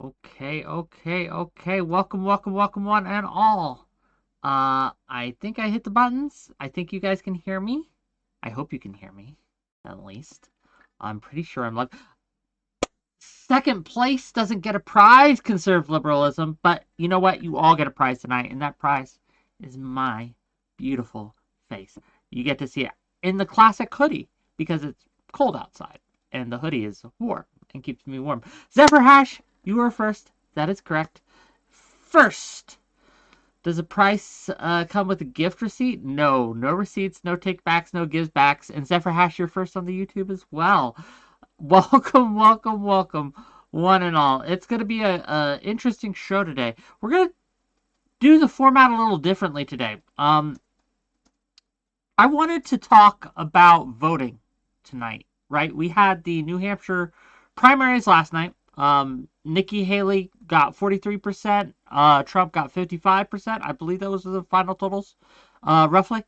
Okay. Welcome one and all. I think I hit the buttons. I think you guys can hear me. I hope you can hear me, at least. I'm pretty sure I'm like second place doesn't get a prize, conservative liberalism, but you know what? You all get a prize tonight, and that prize is my beautiful face. You get to see it in the classic hoodie because it's cold outside, and the hoodie is warm and keeps me warm. 𝕍𝖎, you are first. That is correct. First, does the price come with a gift receipt? No receipts, no takebacks, no givebacks. And 𝕍𝖎, you're first on the YouTube as well. Welcome, one and all. It's going to be a interesting show today. We're going to do the format a little differently today. I wanted to talk about voting tonight, right? We had the New Hampshire primaries last night. Nikki Haley got 43%. Trump got 55%. I believe those are the final totals, roughly.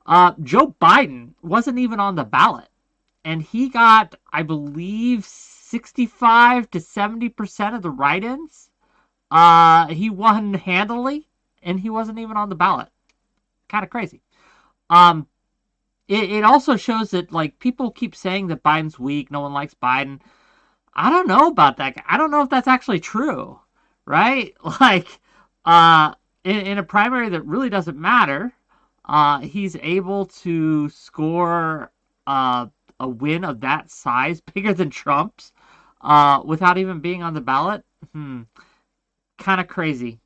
Joe Biden wasn't even on the ballot, and he got, I believe, 65 to 70% of the write-ins. He won handily, and he wasn't even on the ballot. Kind of crazy. It also shows that, like, people keep saying that Biden's weak, no one likes Biden. I don't know about that. I don't know if that's actually true, right? Like, in a primary that really doesn't matter, he's able to score a win of that size, bigger than Trump's, without even being on the ballot. Kind of crazy.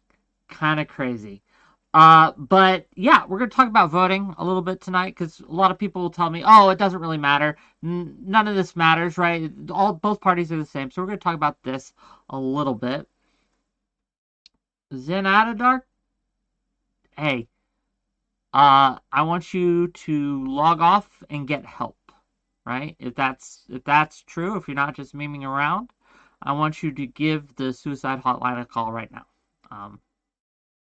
But yeah, we're going to talk about voting a little bit tonight because a lot of people will tell me, oh, it doesn't really matter. None of this matters, right? Both parties are the same. So we're going to talk about this a little bit. 𝕍𝖎, hey, I want you to log off and get help, right? If that's true, if you're not just memeing around, I want you to give the suicide hotline a call right now.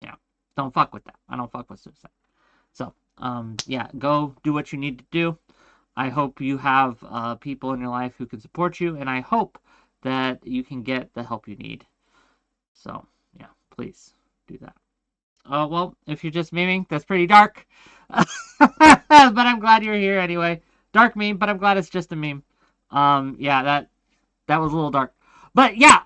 Yeah, don't fuck with that. I don't fuck with suicide. So, yeah, go do what you need to do. I hope you have people in your life who can support you, and I hope that you can get the help you need. So, yeah, please do that. Well, if you're just memeing, that's pretty dark. But I'm glad you're here anyway. Dark meme, but I'm glad it's just a meme. Yeah, that was a little dark. But yeah,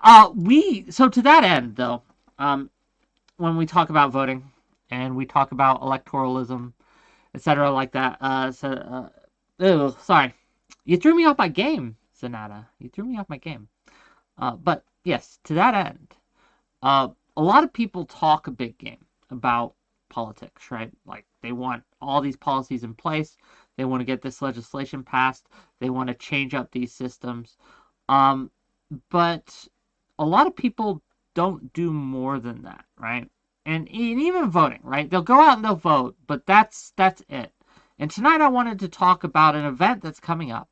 so to that end though, when we talk about voting and we talk about electoralism, etc., like that, sorry, you threw me off my game, 𝕍𝖎. You threw me off my game. But yes, to that end, a lot of people talk a big game about politics, right? Like they want all these policies in place. They want to get this legislation passed. They want to change up these systems. But a lot of people don't do more than that, right? And even voting, right? They'll go out and they'll vote, but that's it. And tonight I wanted to talk about an event that's coming up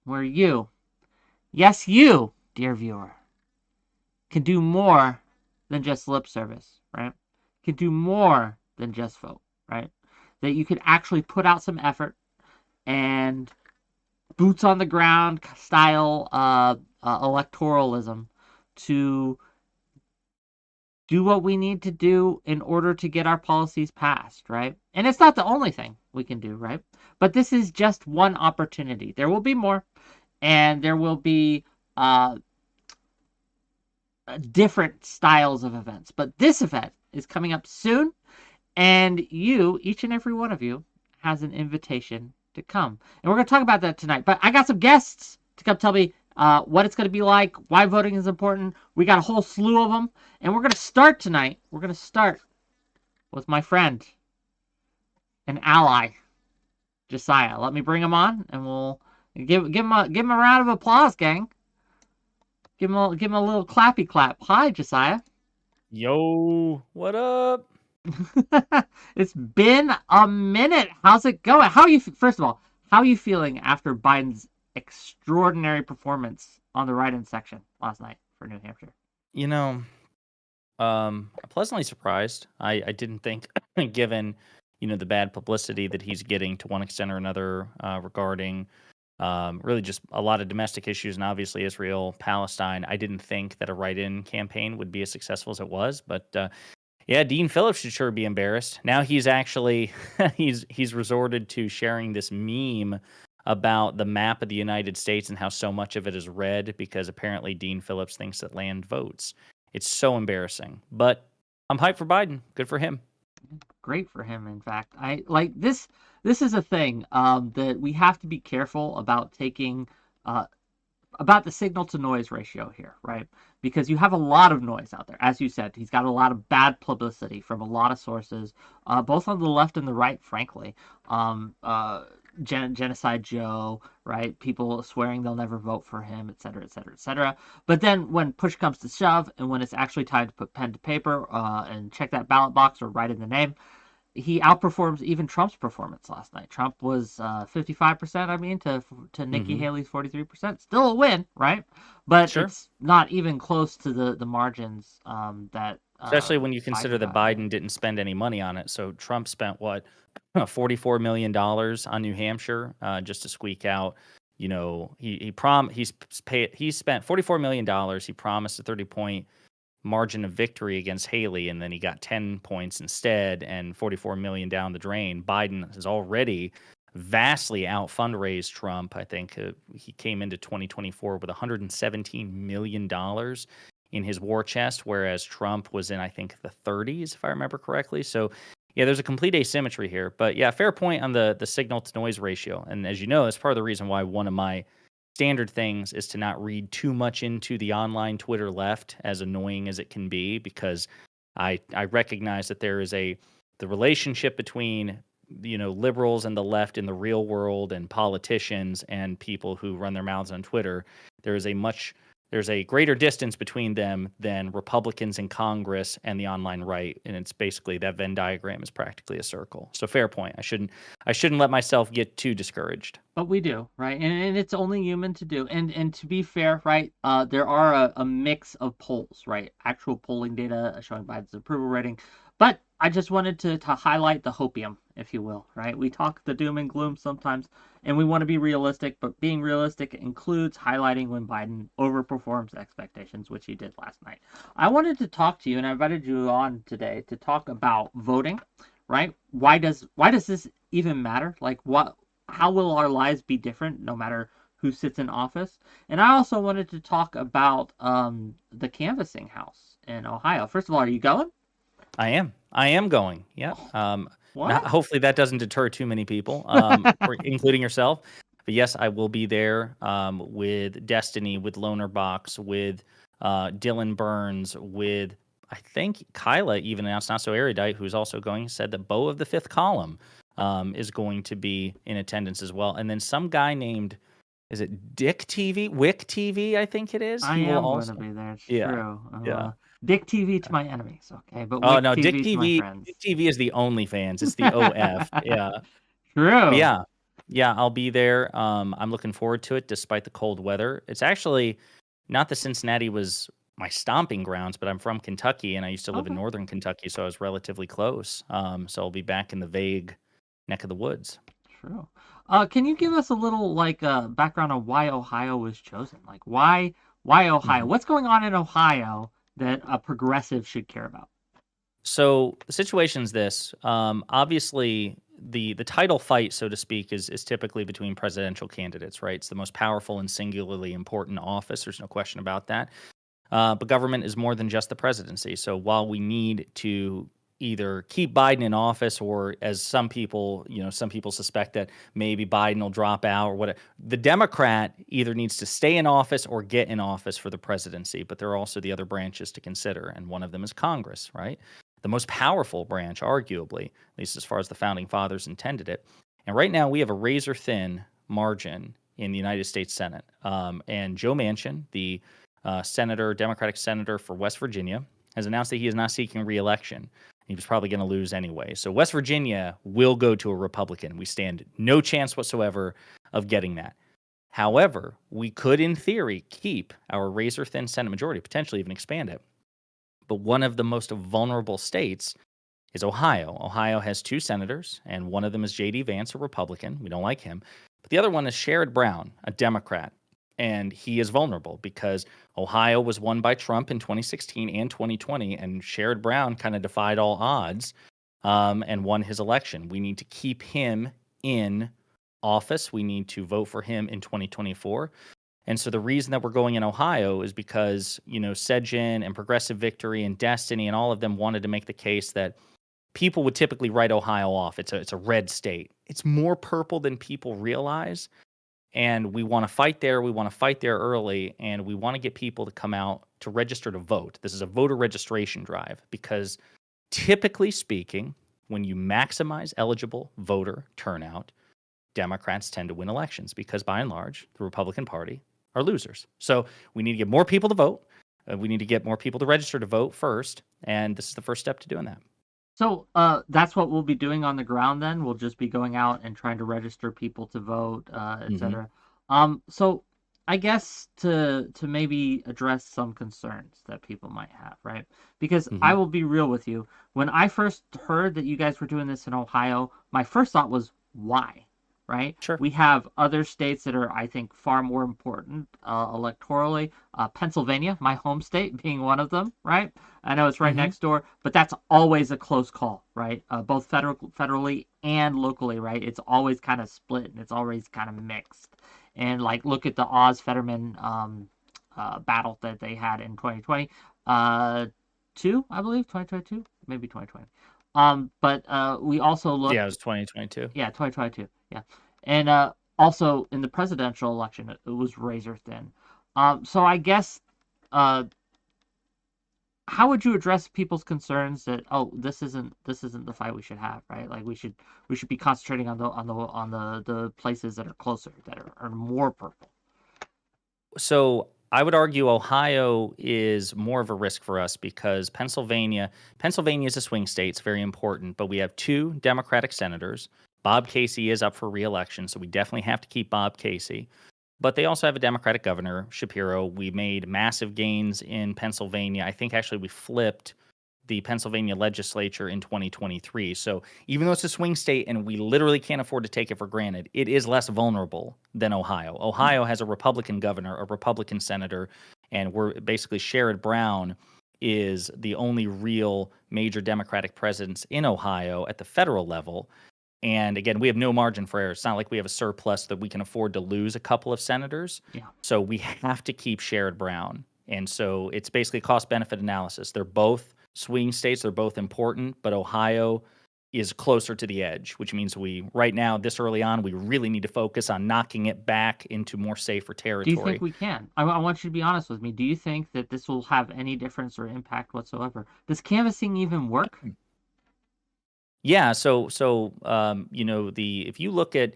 where you, yes, you, dear viewer, can do more than just lip service, right? Can do more than just vote, right? That you can actually put out some effort and boots on the ground style electoralism to do what we need to do in order to get our policies passed, right? And it's not the only thing we can do, right? But this is just one opportunity. There will be more, and there will be different styles of events. But this event is coming up soon, and you, each and every one of you, has an invitation to come. And we're going to talk about that tonight. But I got some guests to come tell me what it's going to be like, why voting is important. We got a whole slew of them. And we're going to start tonight. We're going to start with my friend and ally, 𝕍𝖎. Let me bring him on, and we'll give him a round of applause, gang. Give him a little clappy clap. Hi, 𝕍𝖎. Yo, what up? It's been a minute. How's it going? How are you? First of all, how are you feeling after Biden's extraordinary performance on the write-in section last night for New Hampshire? You know, I'm pleasantly surprised. I didn't think, given the bad publicity that he's getting to one extent or another regarding Really just a lot of domestic issues, and obviously Israel, Palestine. I didn't think that a write-in campaign would be as successful as it was, but yeah, Dean Phillips should sure be embarrassed. Now he's actually he's resorted to sharing this meme about the map of the United States and how so much of it is red because apparently Dean Phillips thinks that land votes. It's so embarrassing. But I'm hyped for Biden. Good for him. Great for him, in fact. I like this. This is a thing that we have to be careful about taking uh, about the signal to noise ratio here, right? Because you have a lot of noise out there. As you said, he's got a lot of bad publicity from a lot of sources, both on the left and the right, frankly. Um, uh, Genocide Joe, right? People swearing they'll never vote for him, et cetera, et cetera, et cetera. But then when push comes to shove and when it's actually time to put pen to paper and check that ballot box or write in the name, he outperforms even Trump's performance last night. Trump was 55%, I mean, to Nikki Hmm. Haley's 43%. Still a win, right? But Sure. it's not even close to the margins that Especially when you consider Biden that got here. Biden didn't spend any money on it. So Trump spent what, $44 million on New Hampshire just to squeak out. He spent $44 million. He promised a 30-point margin of victory against Haley, and then he got 10 points instead, and 44 million down the drain. Biden has already vastly out fundraised Trump. I think he came into 2024 with $117 million in his war chest, whereas Trump was in, I think, the 30s, if I remember correctly. So yeah, there's a complete asymmetry here. But yeah, fair point on the signal to noise ratio. And as you know, that's part of the reason why one of my standard things is to not read too much into the online Twitter left, as annoying as it can be, because I recognize that there is the relationship between liberals and the left in the real world and politicians and people who run their mouths on Twitter. There is a much there's a greater distance between them than Republicans in Congress and the online right, and it's basically that Venn diagram is practically a circle. So fair point. I shouldn't let myself get too discouraged. But we do, right? And it's only human to do. And to be fair, right, there are a mix of polls, right? Actual polling data showing Biden's approval rating. But I just wanted to highlight the hopium, if you will, right? We talk the doom and gloom sometimes, and we want to be realistic, but being realistic includes highlighting when Biden overperforms expectations, which he did last night. I wanted to talk to you, and I invited you on today to talk about voting, right? Why does this even matter? Like what how will our lives be different no matter who sits in office? And I also wanted to talk about the canvassing house in Ohio. First of all, are you going? I am going. Yeah. What? Hopefully that doesn't deter too many people, including yourself. But yes, I will be there with Destiny, with Loner Box, with Dylan Burns, with I think Kyla even announced, not so erudite, who's also going, said that Beau of the Fifth Column is going to be in attendance as well. And then some guy named, is it Dick TV? Wick TV, I think it is. I He will am going to also. be there. It's Yeah. true. Yeah. Dick TV to my enemies, okay, but Oh Wick no, Dick TV to my TV. Dick friends. TV is the OnlyFans. It's the OF. Yeah, but True. yeah, I'll be there. I'm looking forward to it, despite the cold weather. It's actually not that Cincinnati was my stomping grounds, but I'm from Kentucky and I used to live in Okay. northern Kentucky, so I was relatively close. So I'll be back in the vague neck of the woods. True. Can you give us a little like background on why Ohio was chosen? Like why Ohio? Mhm. What's going on in Ohio that a progressive should care about? So the situation's this. Obviously, the title fight, so to speak, is typically between presidential candidates, right? It's the most powerful and singularly important office. There's no question about that. But government is more than just the presidency. So while we need to either keep Biden in office, or as some people suspect that maybe Biden will drop out or whatever, the Democrat either needs to stay in office or get in office for the presidency. But there are also the other branches to consider, and one of them is Congress, right? The most powerful branch, arguably, at least as far as the founding fathers intended it. And right now we have a razor thin margin in the United States Senate. And Joe Manchin, the Democratic senator for West Virginia, has announced that he is not seeking reelection. He was probably going to lose anyway. So West Virginia will go to a Republican. We stand no chance whatsoever of getting that. However, we could, in theory, keep our razor thin Senate majority, potentially even expand it. But one of the most vulnerable states is Ohio. Ohio has two senators, and one of them is J.D. Vance, a Republican. We don't like him. But the other one is Sherrod Brown, a Democrat, and he is vulnerable because Ohio was won by Trump in 2016 and 2020, and Sherrod Brown kind of defied all odds and won his election. We need to keep him in office. We need to vote for him in 2024. And so the reason that we're going in Ohio is because, 𝕾𝖍𝖎𝖙 and Progressive Victory and Destiny and all of them wanted to make the case that people would typically write Ohio off. It's a red state. It's more purple than people realize. And we want to fight there. We want to fight there early. And we want to get people to come out to register to vote. This is a voter registration drive because typically speaking, when you maximize eligible voter turnout, Democrats tend to win elections because by and large, the Republican Party are losers. So we need to get more people to vote. We need to get more people to register to vote first. And this is the first step to doing that. So that's what we'll be doing on the ground then. We'll just be going out and trying to register people to vote, etc. So I guess to maybe address some concerns that people might have, right? Because I will be real with you. When I first heard that you guys were doing this in Ohio, my first thought was, why? Right? Sure. We have other states that are, I think, far more important electorally. Pennsylvania, my home state, being one of them, right? I know it's right next door, but that's always a close call, right? Both federally and locally, right? It's always kind of split and it's always kind of mixed. And like, look at the 𝕵𝖎𝖎 battle that they had in 2020, two, I believe, 2022, maybe 2020. But we also look. Yeah, it was 2022. Yeah, 2022. Yeah, and also in the presidential election, it was razor thin. So I guess, how would you address people's concerns that, oh, this isn't the fight we should have, right? Like we should be concentrating on the places that are closer, that are more purple. So I would argue Ohio is more of a risk for us because Pennsylvania is a swing state. It's very important, but we have two Democratic senators. Bob Casey is up for re-election, so we definitely have to keep Bob Casey. But they also have a Democratic governor, Shapiro. We made massive gains in Pennsylvania. I think actually we flipped the Pennsylvania legislature in 2023. So even though it's a swing state and we literally can't afford to take it for granted, it is less vulnerable than Ohio. Ohio has a Republican governor, a Republican senator, and we're basically Sherrod Brown is the only real major Democratic presence in Ohio at the federal level. And again, we have no margin for error. It's not like we have a surplus that we can afford to lose a couple of senators. Yeah. So we have to keep Sherrod Brown. And so it's basically cost-benefit analysis. They're both swing states. They're both important, but Ohio is closer to the edge, which means right now, this early on, we really need to focus on knocking it back into more safer territory. Do you think we can? I want you to be honest with me. Do you think that this will have any difference or impact whatsoever? Does canvassing even work? Yeah. So if you look at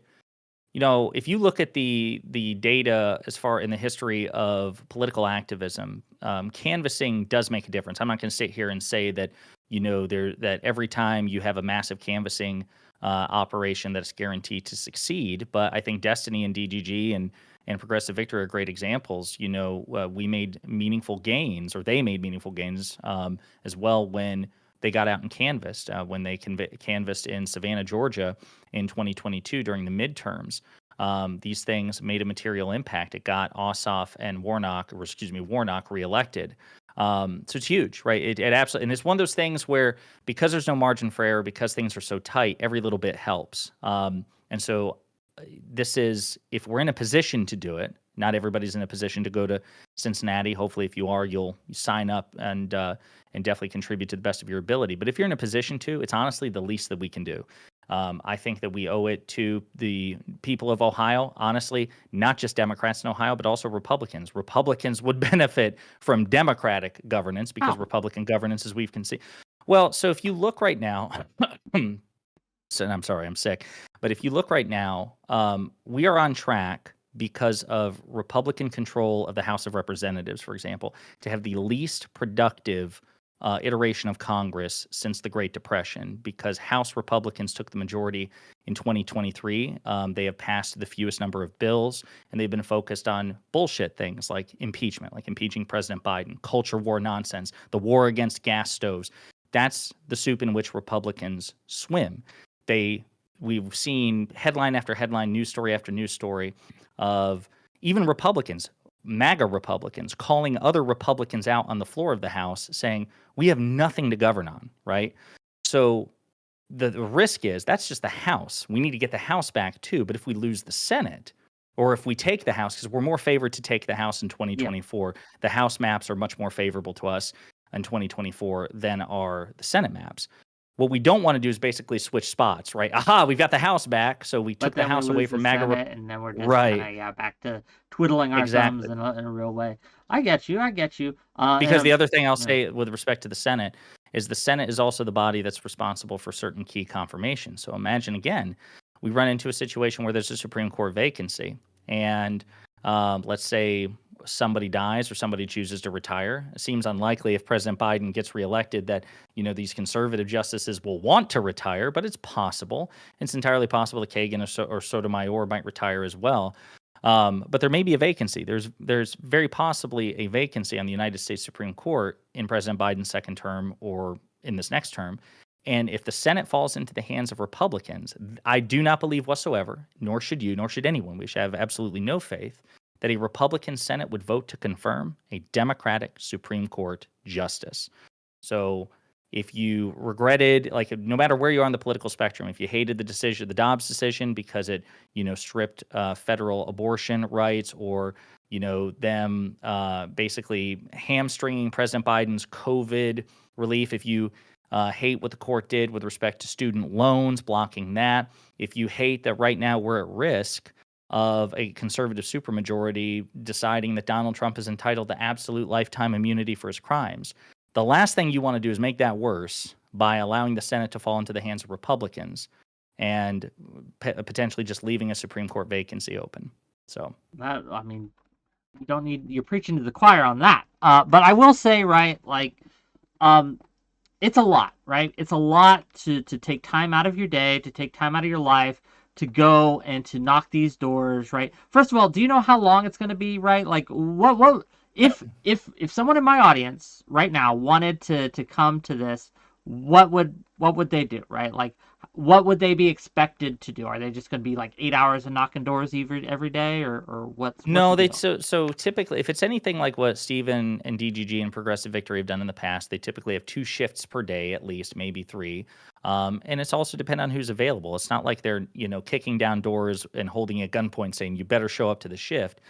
the data as far in the history of political activism, canvassing does make a difference. I'm not going to sit here and say that that every time you have a massive canvassing operation that it's guaranteed to succeed. But I think Destiny and DGG and Progressive Victory are great examples. We made meaningful gains, or they made meaningful gains as well when they got out and canvassed, when they canvassed in Savannah, Georgia in 2022 during the midterms. These things made a material impact. It got Ossoff and Warnock reelected. So it's huge, right? It absolutely, and it's one of those things where because there's no margin for error, because things are so tight, every little bit helps. And so this is, if we're in a position to do it, not everybody's in a position to go to Cincinnati. Hopefully, if you are, you'll sign up and definitely contribute to the best of your ability. But if you're in a position to, it's honestly the least that we can do. I think that we owe it to the people of Ohio, honestly, not just Democrats in Ohio, but also Republicans. Republicans would benefit from Democratic governance because Republican governance, as we've seen. Well, so if you look right now, so I'm sorry, I'm sick. But if you look right now, we are on track because of Republican control of the House of Representatives, for example, to have the least productive iteration of Congress since the Great Depression, because House Republicans took the majority in 2023. They have passed the fewest number of bills, and they've been focused on bullshit things like impeachment, like impeaching President Biden, culture war nonsense, the war against gas stoves. That's the soup in which Republicans swim. They we've seen headline after headline, news story after news story of even Republicans, MAGA Republicans, calling other Republicans out on the floor of the House saying, we have nothing to govern on, right? So the risk is that's just the House. We need to get the House back too. But if we lose the Senate, or if we take the House, because we're more favored to take the House in Yeah. 2024, the House maps are much more favorable to us in 2024 than are the Senate maps. What we don't want to do is basically switch spots, right? Aha, we've got the House back, so we But took the then we House away lose the from MAGA. Senate, and then we're just kind Right, of back to twiddling our thumbs exactly. in a real way. I get you. I get you. Because the other thing I'll Yeah. say with respect to the Senate is also the body that's responsible for certain key confirmations. So imagine again, we run into a situation where there's a Supreme Court vacancy, and let's say somebody dies or somebody chooses to retire. It seems unlikely if President Biden gets reelected that these conservative justices will want to retire, but it's possible. It's entirely possible that Kagan or Sotomayor might retire as well. But there may be a vacancy. There's very possibly a vacancy on the United States Supreme Court in President Biden's second term or in this next term. And if the Senate falls into the hands of Republicans, I do not believe whatsoever, nor should you, nor should anyone, we should have absolutely no faith that a Republican Senate would vote to confirm a Democratic Supreme Court justice. So if you regretted, like no matter where you are on the political spectrum, if you hated the decision, the Dobbs decision, because it, stripped federal abortion rights, or, them basically hamstringing President Biden's COVID relief, if you hate what the court did with respect to student loans, blocking that, if you hate that right now we're at risk of a conservative supermajority deciding that Donald Trump is entitled to absolute lifetime immunity for his crimes, the last thing you want to do is make that worse by allowing the Senate to fall into the hands of Republicans and potentially just leaving a Supreme Court vacancy open. So that, I mean, you don't need, you're preaching to the choir on that. But I will say, right, like, it's a lot, right? It's a lot to take time out of your day, to take time out of your life, to go and to knock these doors, right? First of all, do you know how long it's going to be, right? Like, what if someone in my audience right now wanted to come to this, what would they do, right? Like, what would they be expected to do? Are they just going to be like 8 hours of knocking doors every day, or what's no, the they deal? so typically, if it's anything like what Stephen and DGG and Progressive Victory have done in the past, they typically have 2 shifts per day at least, maybe 3. And it's also dependent on who's available. It's not like they're kicking down doors and holding a gunpoint saying you better show up to the shift.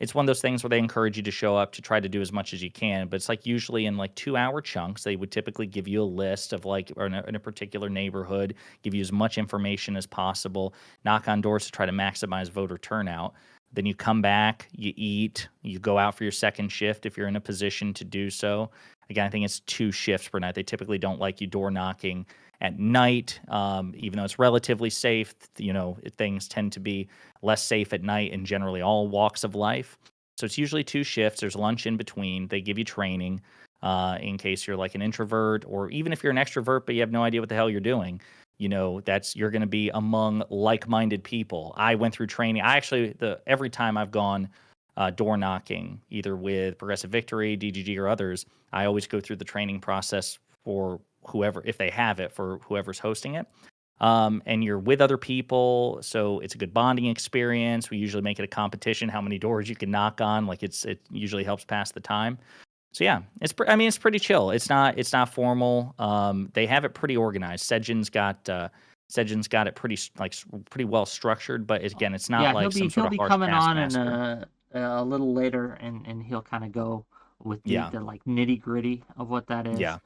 It's one of those things where they encourage you to show up to try to do as much as you can, but it's like usually in like 2-hour chunks. They would typically give you a list of like, or in a particular neighborhood, give you as much information as possible, knock on doors to try to maximize voter turnout. Then you come back, you eat, you go out for your second shift if you're in a position to do so. Again, I think it's 2 shifts per night. They typically don't like you door knocking at night, even though it's relatively safe. Things tend to be less safe at night in generally all walks of life. So it's usually 2 shifts. There's lunch in between. They give you training in case you're like an introvert, or even if you're an extrovert but you have no idea what the hell you're doing. You're going to be among like-minded people. I went through training. Every time I've gone door knocking, either with Progressive Victory, DGG, or others, I always go through the training process for whoever, if they have it, for whoever's hosting it. And you're with other people, so it's a good bonding experience. We usually make it a competition, how many doors you can knock on. Like it usually helps pass the time. So yeah, it's pretty chill. It's not formal. They have it pretty organized. Sejin's got it pretty well structured, but again, it's not Yeah, like some he'll sort of be harsh coming on in taskmaster. a little later, and he'll kind of go with Yeah, the like nitty gritty of what that is. yeah.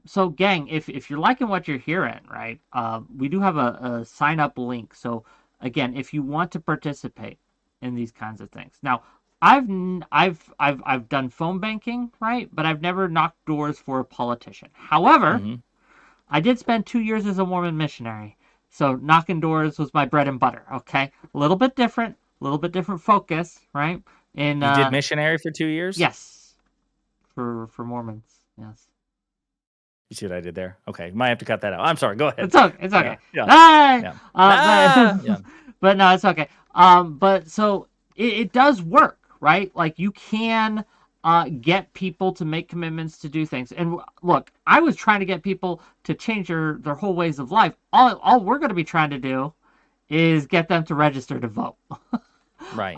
So gang, if you're liking what you're hearing, right, we do have a sign up link. So again, if you want to participate in these kinds of things. Now, I've done phone banking, right, but I've never knocked doors for a politician. However, hmm I did spend 2 years as a Mormon missionary. So knocking doors was my bread and butter, okay? A little bit different focus, right? And You did missionary for 2 years? yes, for Mormons, yes. You see what I did there? Okay, you might have to cut that out. I'm sorry. Go ahead. It's okay. It's Yeah, okay. yeah, Hey, yeah. Ah, yeah. but no, it's okay. But so it does work, right? Like you can get people to make commitments to do things. And look, I was trying to get people to change their whole ways of life. All we're going to be trying to do is get them to register to vote. Right.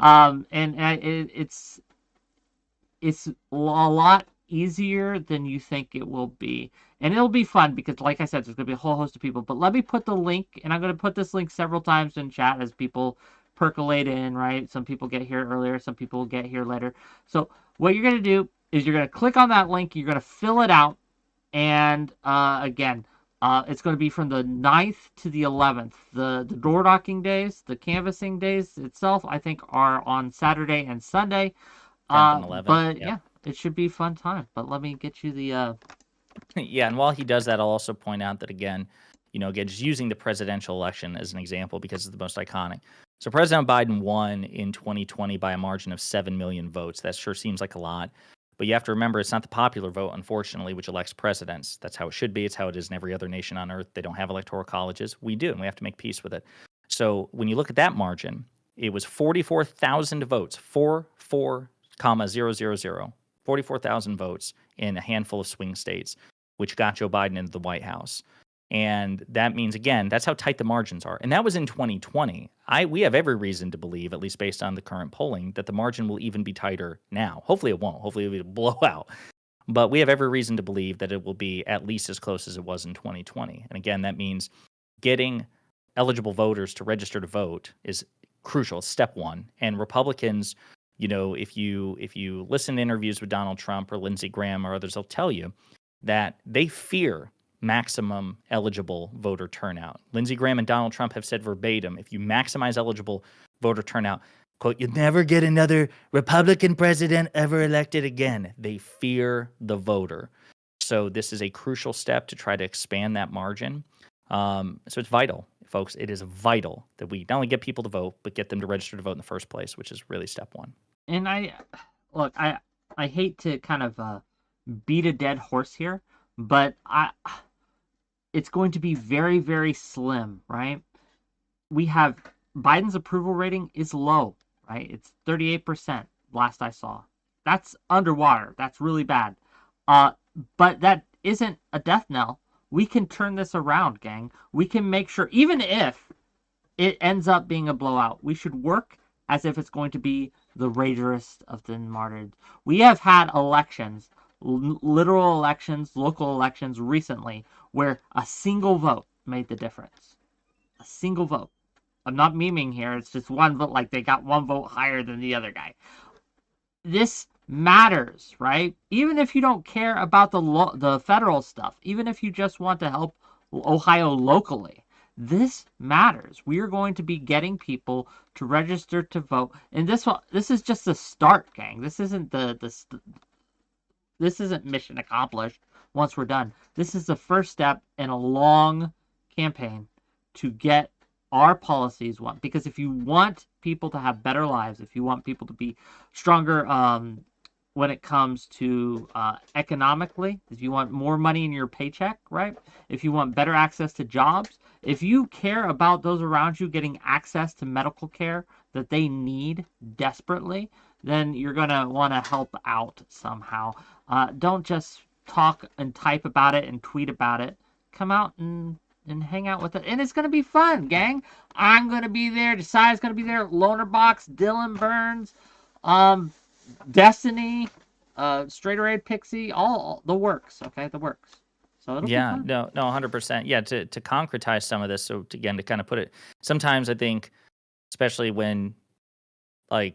It's a lot easier than you think it will be. And it'll be fun because, like I said, there's going to be a whole host of people. But let me put the link, and I'm going to put this link several times in chat as people percolate in, right? Some people get here earlier, some people get here later. So what you're going to do is you're going to click on that link, you're going to fill it out, and again, it's going to be from the 9th to the 11th. The door knocking days, the canvassing days itself, I think, are on Saturday and Sunday. 10th and 11th. But Yep. yeah, it should be a fun time. But let me get you the Yeah, and while he does that, I'll also point out that again, just using the presidential election as an example because it's the most iconic. So President Biden won in 2020 by a margin of 7 million votes. That sure seems like a lot. But you have to remember it's not the popular vote, unfortunately, which elects presidents. That's how it should be. It's how it is in every other nation on earth. They don't have electoral colleges. We do, and we have to make peace with it. So when you look at that margin, it was 44,000 votes, 44,000, 44,000 votes in a handful of swing states, which got Joe Biden into the White House. And that means, again, that's how tight the margins are. And that was in 2020. We have every reason to believe, at least based on the current polling, that the margin will even be tighter now. Hopefully it won't. Hopefully it will blow out. But we have every reason to believe that it will be at least as close as it was in 2020. And again, that means getting eligible voters to register to vote is crucial. It's step one. And Republicans, if you listen to interviews with Donald Trump or Lindsey Graham or others, they'll tell you that they fear maximum eligible voter turnout. Lindsey Graham and Donald Trump have said verbatim, if you maximize eligible voter turnout, quote, you'll never get another Republican president ever elected again. They fear the voter. So this is a crucial step to try to expand that margin. So it's vital, folks. It is vital that we not only get people to vote, but get them to register to vote in the first place, which is really step one. And I hate to kind of beat a dead horse here, but it's going to be very, very slim, right? We have Biden's approval rating is low, right? It's 38% last I saw. That's underwater. That's really bad. But that isn't a death knell. We can turn this around, gang. We can make sure, even if it ends up being a blowout, we should work as if it's going to be the ragerest of the martyrs. We have had elections, literal elections, local elections recently, where a single vote made the difference. A single vote. I'm not memeing here. It's just one vote, like they got one vote higher than the other guy. This matters, right? Even if you don't care about the federal stuff, even if you just want to help Ohio locally, this matters. We are going to be getting people to register to vote, and this is just the start, gang. This isn't this isn't mission accomplished once we're done. This is the first step in a long campaign to get our policies one. Because if you want people to have better lives, if you want people to be stronger when it comes to economically, if you want more money in your paycheck, right? If you want better access to jobs, if you care about those around you getting access to medical care that they need desperately, then you're going to want to help out somehow. Don't just talk and type about it and tweet about it. Come out and hang out with it. And it's going to be fun, gang. I'm going to be there. Josiah's going to be there. Lonerbox, Dylan Burns, Destiny, Straight Arrayed Pixie, all the works, okay? The works. So it'll be fun. No, 100%. Yeah, to concretize some of this, so again, to kind of put it, sometimes I think, especially when I'm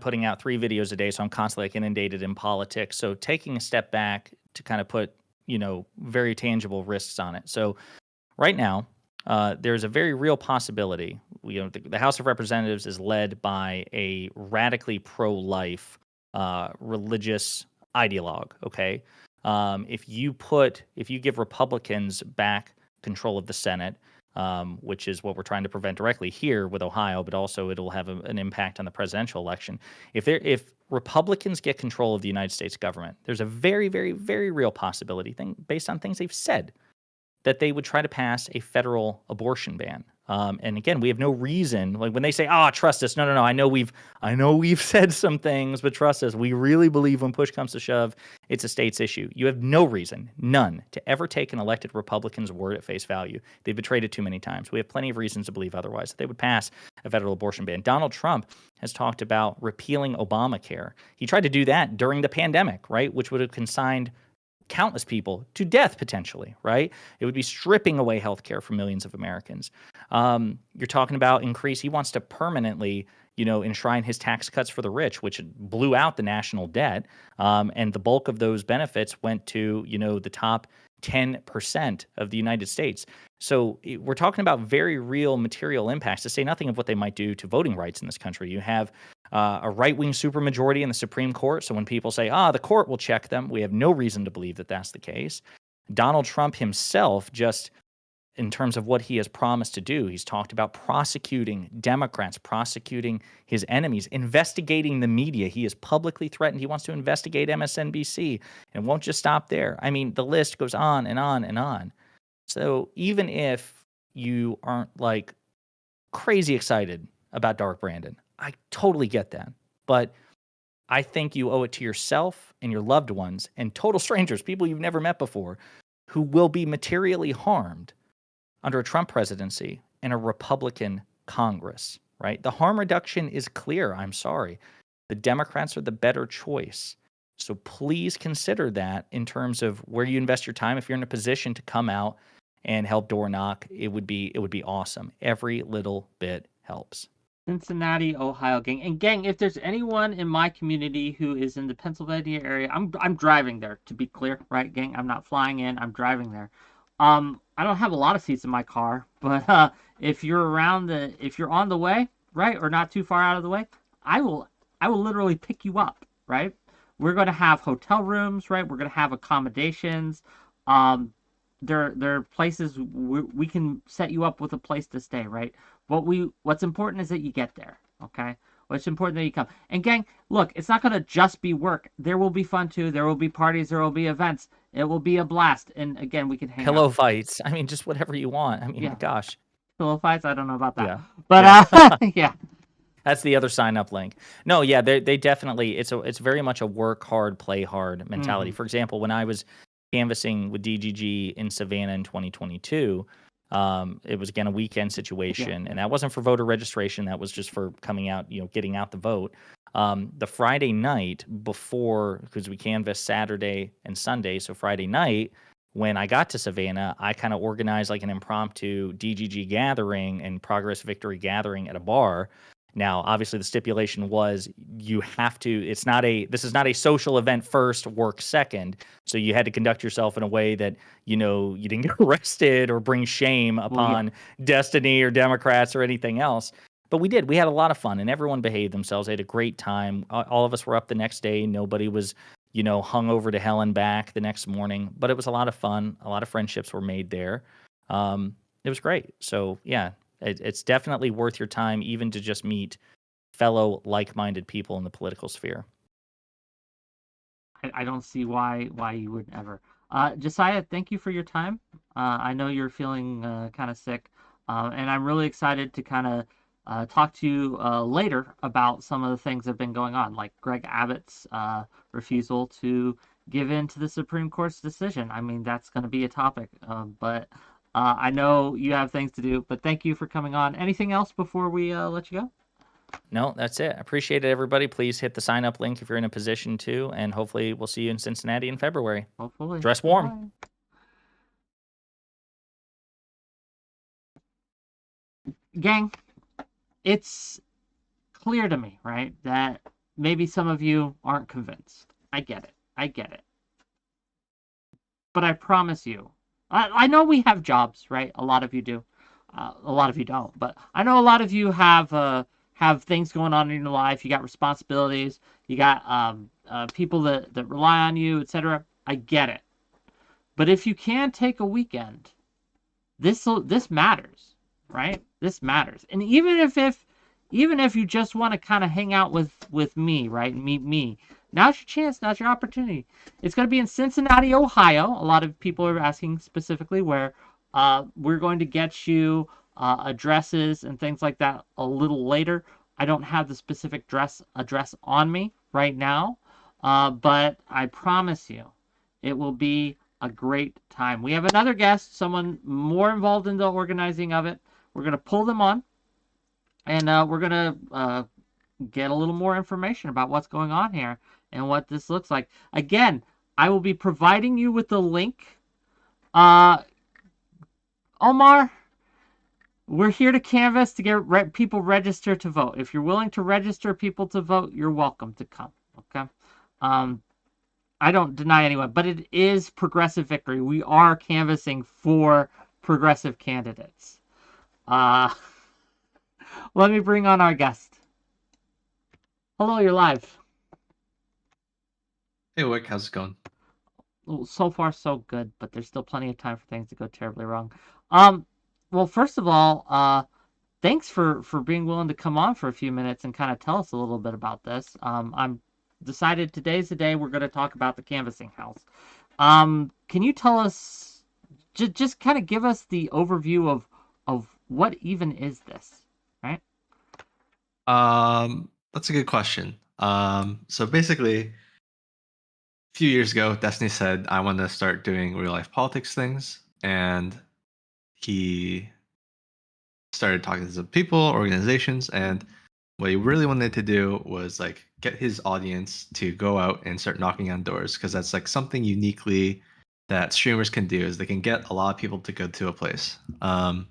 putting out 3 videos a day, so I'm constantly inundated in politics. So taking a step back to kind of put, very tangible risks on it. So right now, there's a very real possibility. The House of Representatives is led by a radically pro-life religious ideologue. Okay, if you give Republicans back control of the Senate, which is what we're trying to prevent directly here with Ohio, but also it'll have an impact on the presidential election. If Republicans get control of the United States government, there's a very, very, very real possibility, based on things they've said, that they would try to pass a federal abortion ban. And again, we have no reason, like when they say, "Oh, trust us." No, no, no. I know we've said some things, but trust us. We really believe when push comes to shove, it's a state's issue. You have no reason, none, to ever take an elected Republican's word at face value. They've betrayed it too many times. We have plenty of reasons to believe otherwise, that they would pass a federal abortion ban. Donald Trump has talked about repealing Obamacare. He tried to do that during the pandemic, right? Which would have consigned countless people to death potentially, right? It would be stripping away healthcare from millions of Americans. You're talking about increase. He wants to permanently, enshrine his tax cuts for the rich, which blew out the national debt. And the bulk of those benefits went to, the top 10% of the United States. So we're talking about very real material impacts, to say nothing of what they might do to voting rights in this country. You have a right-wing supermajority in the Supreme Court. So when people say, the court will check them, we have no reason to believe that that's the case. Donald Trump himself, just in terms of what he has promised to do, he's talked about prosecuting Democrats, prosecuting his enemies, investigating the media. He has publicly threatened he wants to investigate MSNBC, and won't just stop there. I mean, the list goes on and on and on. So even if you aren't like crazy excited about Dark Brandon, I totally get that. But I think you owe it to yourself and your loved ones and total strangers, people you've never met before, who will be materially harmed under a Trump presidency and a Republican Congress, right? The harm reduction is clear. I'm sorry. The Democrats are the better choice. So please consider that in terms of where you invest your time. If you're in a position to come out and help door knock, it would be awesome. Every little bit helps. Cincinnati, Ohio, gang. And gang, if there's anyone in my community who is in the Pennsylvania area, I'm driving there, to be clear, right, gang? I'm not flying in, I'm driving there. I don't have a lot of seats in my car, but if you're on the way, right, or not too far out of the way, I will literally pick you up, right? We're going to have hotel rooms, right? We're going to have accommodations. There are places we can set you up with a place to stay, right? What's important is that you get there, okay? What's important that you come. And gang, look, it's not going to just be work. There will be fun too. There will be parties. There will be events. It will be a blast. And again, we can hang Pillow out. fights. I mean, just whatever you want. I mean, Yeah. My gosh. Pillow fights? I don't know about that. Yeah. But yeah. That's the other sign up link. No, yeah, they definitely, it's very much a work hard, play hard mentality. For example, when I was canvassing with DGG in Savannah in 2022, it was again a weekend situation, and that wasn't for voter registration. That was just for coming out, getting out the vote. The Friday night before, because we canvassed Saturday and Sunday, so Friday night, when I got to Savannah, I kind of organized like an impromptu DGG gathering and Progress Victory gathering at a bar. Now, obviously, the stipulation was you have to. This is not a social event first, work second. So you had to conduct yourself in a way that you didn't get arrested or bring shame upon Destiny or Democrats or anything else. But we did. We had a lot of fun, and everyone behaved themselves. They had a great time. All of us were up the next day. Nobody was, hung over to hell and back the next morning. But it was a lot of fun. A lot of friendships were made there. It was great. So yeah. It's definitely worth your time, even to just meet fellow like-minded people in the political sphere. I don't see why you wouldn't ever. Josiah, thank you for your time. I know you're feeling kind of sick, and I'm really excited to kind of talk to you later about some of the things that have been going on, like Greg Abbott's refusal to give in to the Supreme Court's decision. I mean, that's going to be a topic, but I know you have things to do, but thank you for coming on. Anything else before we let you go? No, that's it. Appreciate it, everybody. Please hit the sign up link if you're in a position to, and hopefully we'll see you in Cincinnati in February. Hopefully. Dress warm. Bye. Gang, it's clear to me, right, that maybe some of you aren't convinced. I get it. But I promise you, I know we have jobs, right? A lot of you do. A lot of you don't. But I know a lot of you have things going on in your life. You got responsibilities. You got people that rely on you, etc. I get it. But if you can take a weekend, this matters, right? This matters. And even if you just want to kind of hang out with me, right? Meet me. Now's your chance. Now's your opportunity. It's going to be in Cincinnati, Ohio. A lot of people are asking specifically where. We're going to get you addresses and things like that a little later. I don't have the specific address on me right now, but I promise you, it will be a great time. We have another guest, someone more involved in the organizing of it. We're going to pull them on, and we're going to get a little more information about what's going on here and what this looks like. Again, I will be providing you with the link. Omar, we're here to canvass to get people registered to vote. If you're willing to register people to vote, you're welcome to come. Okay. Um, I don't deny anyone, but it is progressive victory. We are canvassing for progressive candidates. Uh, Let me bring on our guest. Hello, you're live. Hey, Wick, how's it going? So far, so good, but there's still plenty of time for things to go terribly wrong. Um, well, first of all, thanks for being willing to come on for a few minutes and kind of tell us a little bit about this. I'm decided today's the day we're going to talk about the canvassing house. Can you tell us, just kind of give us the overview of what even is this, right? That's a good question. So basically, a few years ago, Destiny said, I want to start doing real life politics things. And he started talking to some people, organizations, and what he really wanted to do was like get his audience to go out and start knocking on doors because that's like something uniquely that streamers can do is they can get a lot of people to go to a place. And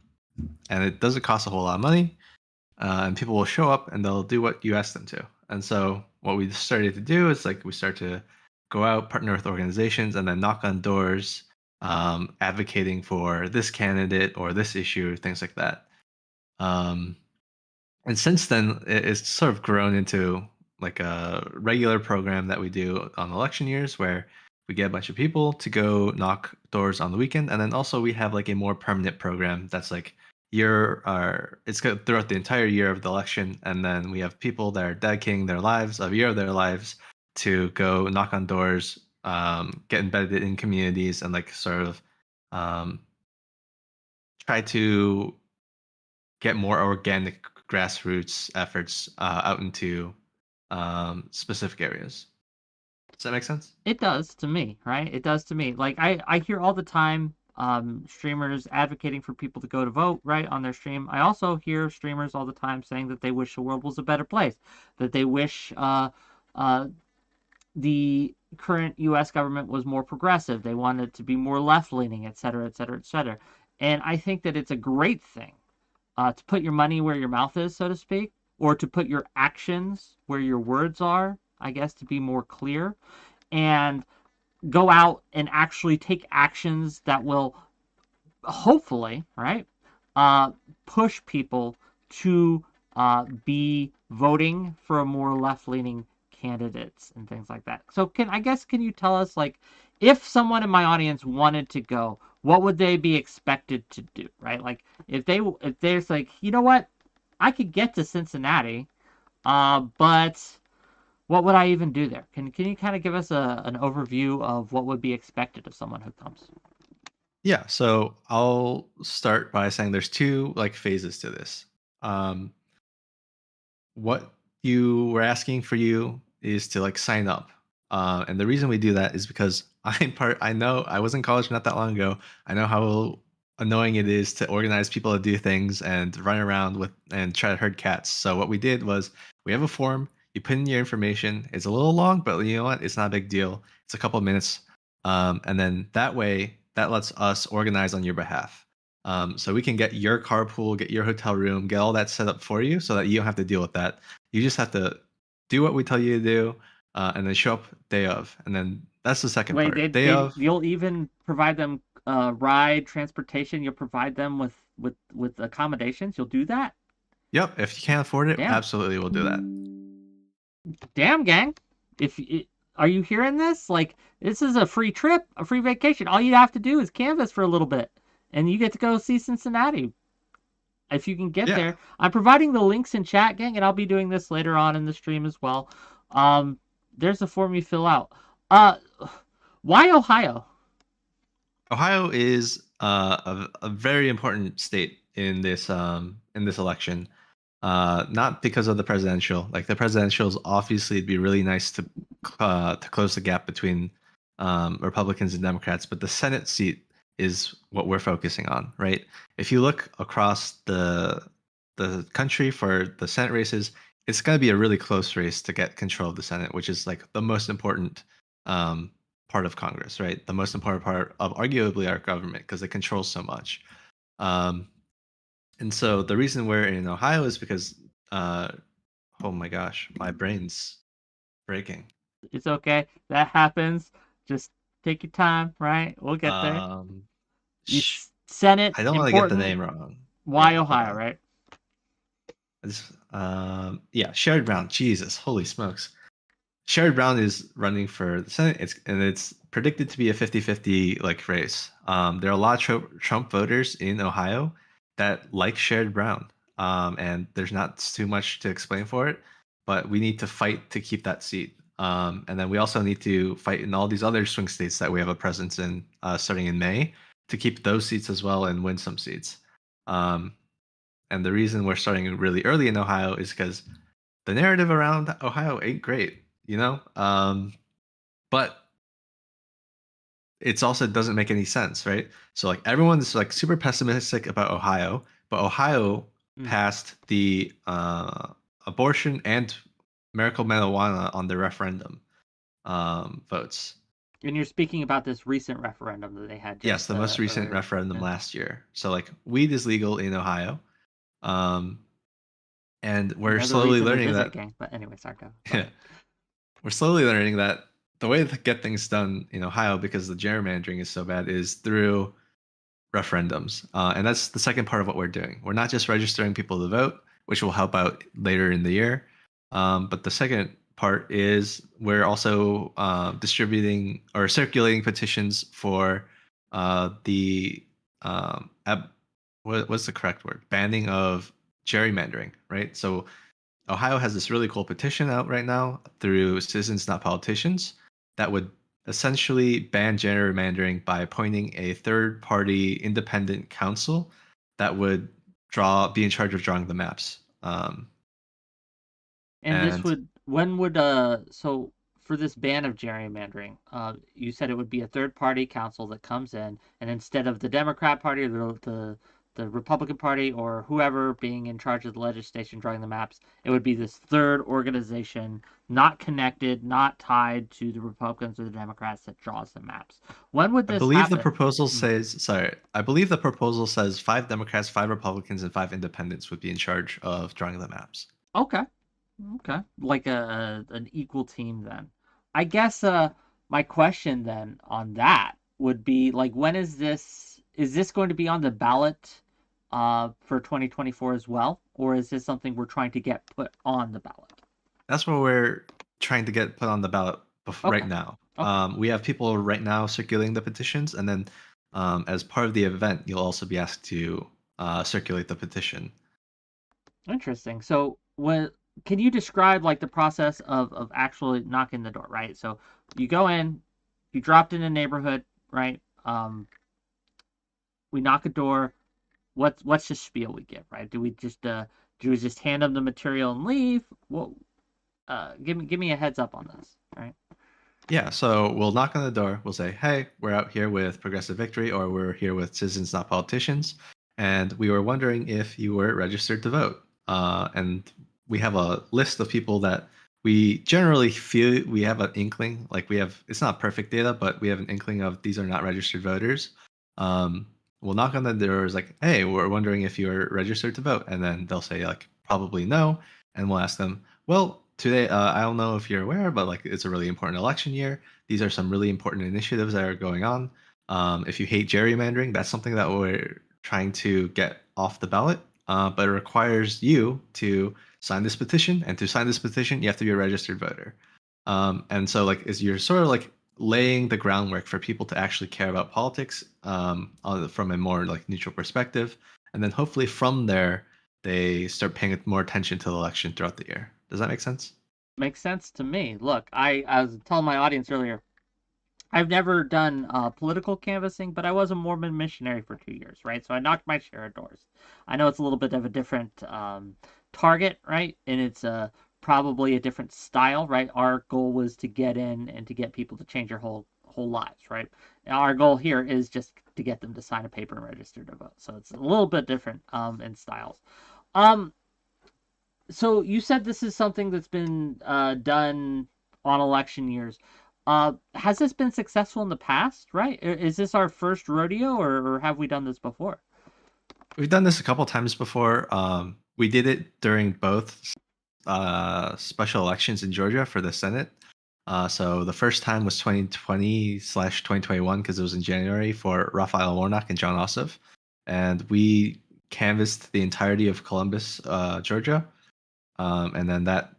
it doesn't cost a whole lot of money. And people will show up and they'll do what you ask them to. And so what we started to do is like we start to go out, partner with organizations, and then knock on doors, advocating for this candidate or this issue, things like that. Um, and since then, it's sort of grown into like a regular program that we do on election years where we get a bunch of people to go knock doors on the weekend. And then also we have like a more permanent program that's like it's throughout the entire year of the election. And then we have people that are dedicating their lives, a year of their lives, to go knock on doors, get embedded in communities and like sort of um, try to get more organic grassroots efforts out into specific areas. Does that make sense? It does to me, right? It does to me. Like I hear all the time streamers advocating for people to go to vote, right, on their stream. I also hear streamers all the time saying that they wish the world was a better place, that they wish the current U.S. government was more progressive. They want it to be more left-leaning, et cetera, et cetera, et cetera. And I think that it's a great thing to put your money where your mouth is, so to speak, or to put your actions where your words are, I guess, to be more clear, and go out and actually take actions that will hopefully, right, uh, push people to be voting for a more left-leaning candidates and things like that. So can you tell us, like, if someone in my audience wanted to go, what would they be expected to do, right? Like if there's like, you know what, I could get to Cincinnati, but what would I even do there? Can you kind of give us an overview of what would be expected of someone who comes? Yeah. So I'll start by saying there's two like phases to this. Um, what you were asking for you is to like sign up. And the reason we do that is because I know I was in college not that long ago. I know how annoying it is to organize people to do things and run around with and try to herd cats. So what we did was we have a form, you put in your information. It's a little long, but you know what? It's not a big deal. It's a couple of minutes. And then that way that lets us organize on your behalf. So we can get your carpool, get your hotel room, get all that set up for you so that you don't have to deal with that. You just have to do what we tell you to do, and then show up day of. And then that's the second Wait, part. Day of. you'll even provide them ride transportation. You'll provide them with accommodations. You'll do that? Yep. If you can't afford it, Damn, absolutely we'll do that. damn, gang. If it, Are you hearing this? Like, this is a free trip, a free vacation. All you have to do is canvas for a little bit, and you get to go see Cincinnati if you can get Yeah. there. I'm providing the links in chat, gang, and I'll be doing this later on in the stream as well. There's a form you fill out. Uh, why Ohio? Ohio is a very important state in this election. Not because of the presidential. Like the presidentials, obviously, it'd be really nice to close the gap between Republicans and Democrats, but the Senate seat is what we're focusing on, right? If you look across the country for the Senate races, it's going to be a really close race to get control of the Senate, which is like the most important um, part of Congress, right? The most important part of arguably our government because it controls so much. Um, and so the reason we're in Ohio is because, uh, oh my gosh, my brain's breaking. It's okay. That happens. Just take your time, right? We'll get there. Um, You sh- Senate, I don't want to get the important. name wrong. Why Yeah, hold Ohio, on. right? Yeah, Sherrod Brown. Jesus, holy smokes. Sherrod Brown is running for the Senate. It's predicted to be a 50-50 like race. There are a lot of Trump voters in Ohio that like Sherrod Brown. And there's not too much to explain for it, but we need to fight to keep that seat. And then we also need to fight in all these other swing states that we have a presence in, starting in May, to keep those seats as well and win some seats. Um, and the reason we're starting really early in Ohio is because the narrative around Ohio ain't great, you know? But it's also doesn't make any sense, right? So like everyone's like super pessimistic about Ohio, but Ohio passed the abortion and medical marijuana on the referendum votes. And you're speaking about this recent referendum that they had Yes, just the most recent referendum last year. So like weed is legal in Ohio. And we're another slowly reason to learning visit that. gang. But anyway, sorry, go Yeah, ahead. we're slowly learning that the way to get things done in Ohio, because the gerrymandering is so bad, is through referendums. And that's the second part of what we're doing. We're not just registering people to vote, which will help out later in the year. But the second part is we're also distributing or circulating petitions for the what's the correct word? Banning of gerrymandering, right? So Ohio has this really cool petition out right now through Citizens Not Politicians that would essentially ban gerrymandering by appointing a third party independent council that would be in charge of drawing the maps. And this And would so for this ban of gerrymandering, you said it would be a third party council that comes in, and instead of the Democrat Party or the Republican Party or whoever being in charge of the legislation drawing the maps, it would be this third organization, not connected, not tied to the Republicans or the Democrats, that draws the maps. When would I this believe the happen? proposal says, sorry, I believe the proposal says 5 Democrats, 5 Republicans, and 5 Independents would be in charge of drawing the maps. Okay. Okay. Like an equal team then. I guess my question then on that would be like when is this going to be on the ballot for 2024 as well, or is this something we're trying to get put on the ballot? That's what we're trying to get put on the ballot right Okay. now. Okay. We have people right now circulating the petitions, and then as part of the event, you'll also be asked to circulate the petition. Interesting. So can you describe like the process of actually knocking the door, right? So you go in, you dropped in a neighborhood, right? We knock a door. What's the spiel we give, right? Do we just hand them the material and leave? Well, give me a heads up on this, right? Yeah, so we'll knock on the door. We'll say, "Hey, we're out here with Progressive Victory, or we're here with Citizens Not Politicians, and we were wondering if you were registered to vote." And we have a list of people that we generally feel we have an inkling, like we have. It's not perfect data, but we have an inkling of these are not registered voters. Um, we'll knock on the doors, like, "Hey, we're wondering if you're registered to vote," and then they'll say like, "Probably no," and we'll ask them, "Well, today, I don't know if you're aware, but like it's a really important election year. These are some really important initiatives that are going on. If you hate gerrymandering, that's something that we're trying to get off the ballot. But it requires you to sign this petition, and to sign this petition, you have to be a registered voter. And so, like, is you're sort of like laying the groundwork for people to actually care about politics from a more like neutral perspective, and then hopefully from there they start paying more attention to the election throughout the year. Does that make sense? Makes sense to me. Look, I was telling my audience earlier, I've never done political canvassing, but I was a Mormon missionary for 2 years, right? So I knocked my share of doors. I know it's a little bit of a different target, right? And it's probably a different style, right? Our goal was to get in and to get people to change their whole lives, right? And our goal here is just to get them to sign a paper and register to vote. So it's a little bit different in styles. Um, so you said this is something that's been done on election years. Has this been successful in the past, right? Is this our first rodeo, or have we done this before? We've done this a couple times before. We did it during both special elections in Georgia for the Senate. So the first time was 2020/2021 because it was in January for Raphael Warnock and John Ossoff, and we canvassed the entirety of Columbus, Georgia, and then that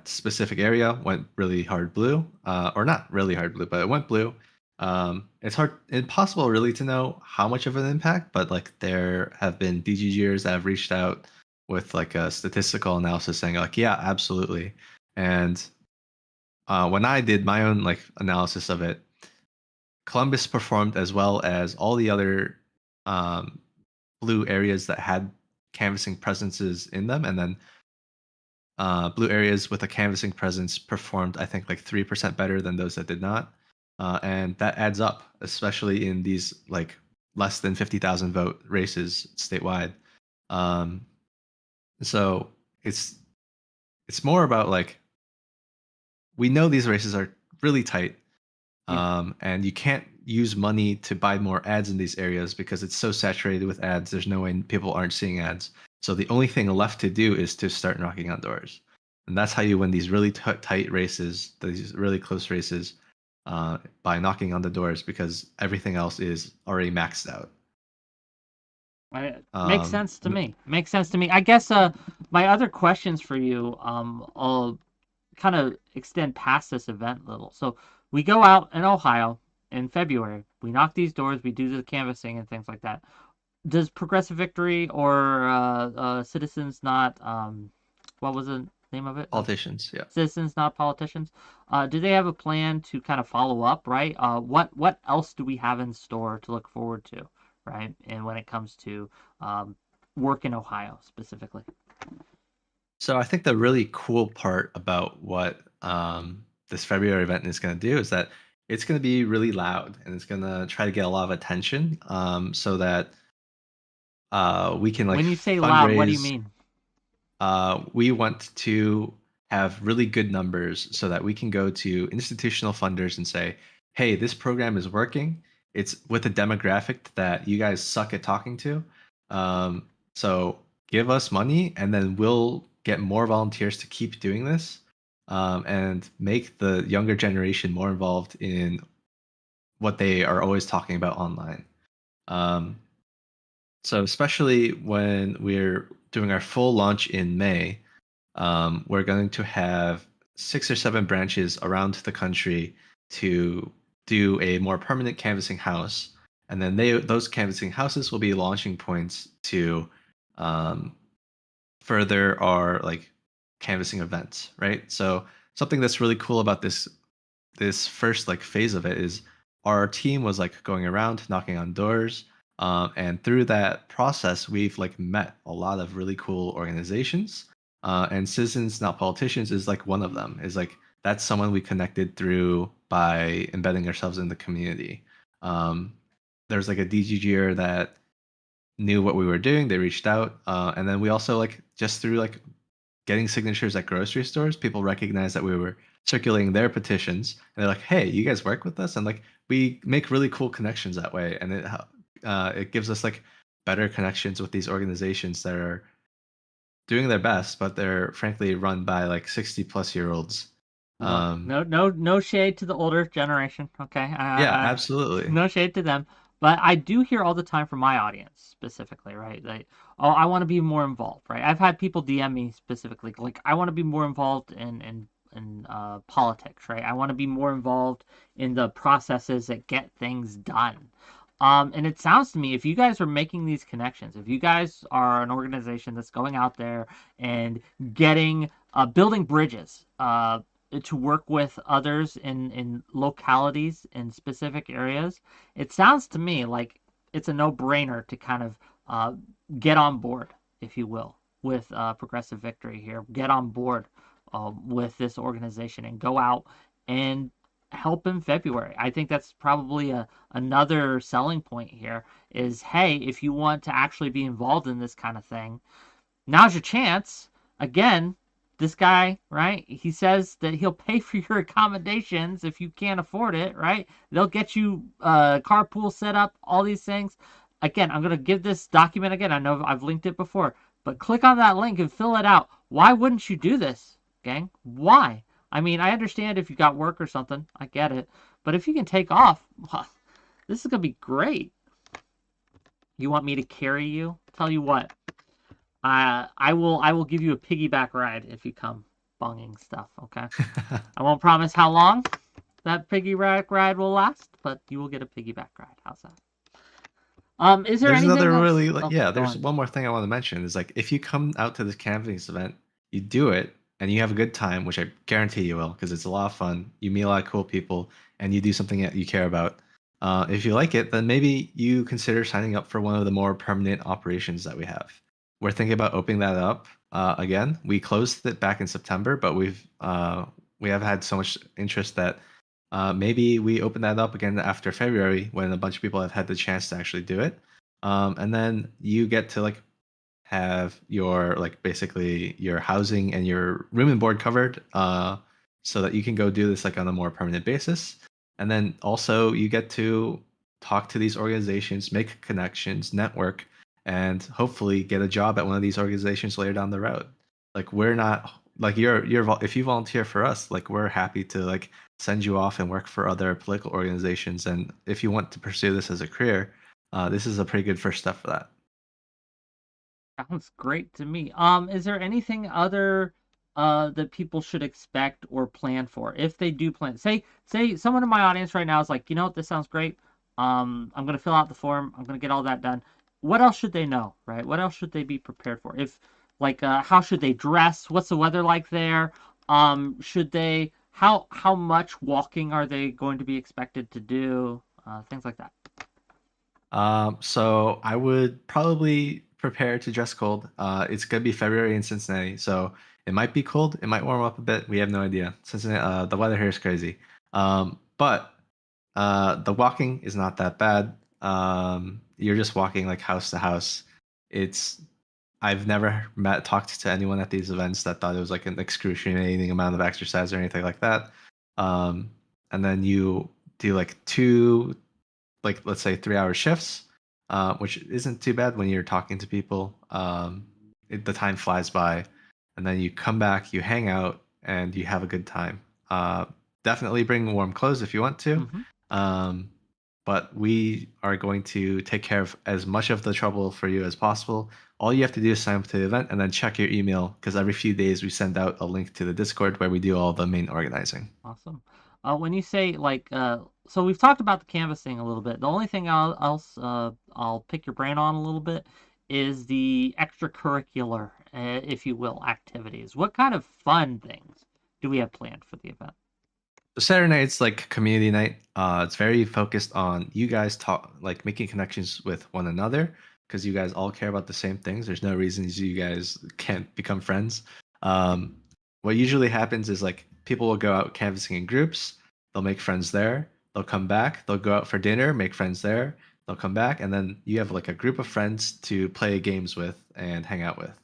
specific area went really hard blue, or not really hard blue, but it went blue. It's impossible really to know how much of an impact, but like there have been DGGers that have reached out with like a statistical analysis saying like, yeah, absolutely. And when I did my own like analysis of it, Columbus performed as well as all the other um, blue areas that had canvassing presences in them, and then blue areas with a canvassing presence performed, I think, like 3% better than those that did not. And that adds up, especially in these like less than 50,000 vote races statewide. Um, so it's it's more about like we know these races are really tight, Yeah. and you can't use money to buy more ads in these areas because it's so saturated with ads. There's no way people aren't seeing ads. So the only thing left to do is to start knocking on doors. And that's how you win these really tight races, these really close races, by knocking on the doors because everything else is already maxed out. Makes Um, sense to me. Makes sense to me. I guess my other questions for you I'll kind of extend past this event a little. So we go out in Ohio in February. We knock these doors. We do the canvassing and things like that. Does Progressive Victory or Citizens Not what was the name of it? Politicians, yeah. Citizens Not Politicians. Do they have a plan to kind of follow up? Right. What else do we have in store to look forward to? Right. And when it comes to work in Ohio specifically. So I think the really cool part about what this February event is going to do is that it's going to be really loud and it's going to try to get a lot of attention, so that we can like When you say loud, what do you fundraise. mean? We want to have really good numbers so that we can go to institutional funders and say, hey, this program is working. It's with a demographic that you guys suck at talking to. So give us money and then we'll get more volunteers to keep doing this, and make the younger generation more involved in what they are always talking about online. Um, so especially when we're doing our full launch in May, we're going to have 6 or 7 branches around the country to do a more permanent canvassing house, and then those canvassing houses will be launching points to um, further our like canvassing events, right? So something that's really cool about this first like phase of it is our team was like going around knocking on doors, and through that process we've like met a lot of really cool organizations, and Citizens Not Politicians is like one of them. Is like that's someone we connected through by embedding ourselves in the community. um, there's like a DGGer that knew what we were doing. They reached out, and then we also like just through like getting signatures at grocery stores, people recognized that we were circulating their petitions, and they're like, "Hey, you guys work with us?" And like we make really cool connections that way, and it gives us like better connections with these organizations that are doing their best, but they're frankly run by like 60-plus-year-olds. Look, Um, no shade to the older generation. Okay, yeah, absolutely. no shade to them, but I do hear all the time from my audience specifically, right? Like, oh, I want to be more involved, right? I've had people DM me specifically, like, I want to be more involved in politics, right? I want to be more involved in the processes that get things done. And it sounds to me, if you guys are making these connections, if you guys are an organization that's going out there and getting building bridges, to work with others in localities in specific areas, it sounds to me like it's a no-brainer to kind of uh, get on board, if you will, with Progressive Victory here. Get on board with this organization and go out and help in February. I think that's probably another selling point here is, hey, if you want to actually be involved in this kind of thing, now's your chance. Again, this guy, right? He says that he'll pay for your accommodations if you can't afford it, right? They'll get you carpool set up, all these things. Again, I'm going to give this document again. I know I've linked it before, but click on that link and fill it out. Why wouldn't you do this, gang? Why? I mean, I understand if you got work or something. I get it. But if you can take off, well, this is going to be great. You want me to carry you? Tell you what. I will give you a piggyback ride if you come bonging stuff, okay? I won't promise how long that piggyback ride will last, but you will get a piggyback ride. How's that? Is there There's anything another else? really Oh, go there's on. one more thing I want to mention is like if you come out to this canvassing event, you do it and you have a good time, which I guarantee you will because it's a lot of fun. You meet a lot of cool people and you do something that you care about. If you like it, then maybe you consider signing up for one of the more permanent operations that we have. We're thinking about opening that up again. We closed it back in September, but we have had so much interest that maybe we open that up again after February when a bunch of people have had the chance to actually do it. And then you get to like have your like basically your housing and your room and board covered so that you can go do this like on a more permanent basis. And then also you get to talk to these organizations, make connections, network, and hopefully get a job at one of these organizations later down the road. Like we're not like if you volunteer for us, like we're happy to like send you off and work for other political organizations. And if you want to pursue this as a career, this is a pretty good first step for that. Sounds great to me. Is there anything other that people should expect or plan for if they do plan? Say someone in my audience right now is like, you know what, this sounds great. I'm gonna fill out the form. I'm gonna get all that done. What else should they know, right? What else should they be prepared for? If like, how should they dress? What's the weather like there? Should they how much walking are they going to be expected to do? Things like that. So I would probably prepare to dress cold. It's gonna be February in Cincinnati, so it might be cold. It might warm up a bit. We have no idea. Cincinnati, the weather here is crazy. But the walking is not that bad. You're just walking like house to house. It's I've never talked to anyone at these events that thought it was like an excruciating amount of exercise or anything like that. And then you do like two, like let's say 3 hour shifts, which isn't too bad when you're talking to people. The time flies by, and then you come back, you hang out, and you have a good time. Definitely bring warm clothes if you want to. Mm-hmm. Um, but we are going to take care of as much of the trouble for you as possible. All you have to do is sign up to the event and then check your email because every few days we send out a link to the Discord where we do all the main organizing. Awesome. When you say like, so we've talked about the canvassing a little bit. The only thing I'll pick your brain on a little bit is the extracurricular, if you will, activities. What kind of fun things do we have planned for the event? So Saturday night's like community night. It's very focused on you guys talk like making connections with one another because you guys all care about the same things. There's no reasons you guys can't become friends. Um, what usually happens is like people will go out canvassing in groups. They'll make friends there. They'll come back. They'll go out for dinner, make friends there. They'll come back, and then you have like a group of friends to play games with and hang out with.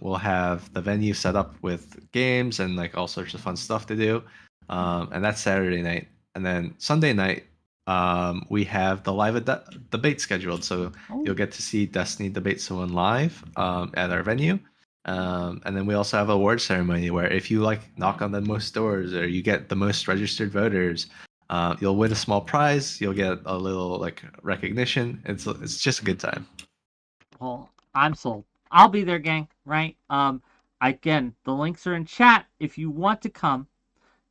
We'll have the venue set up with games and like all sorts of fun stuff to do, and that's Saturday night. And then Sunday night, we have the live debate scheduled. So Oh, you'll get to see Destiny debate someone live at our venue. And then we also have a award ceremony where if you like knock on the most doors or you get the most registered voters, you'll win a small prize. You'll get a little like recognition. It's just a good time. well, I'm sold. I'll be there, gang. Right? Again, the links are in chat. If you want to come,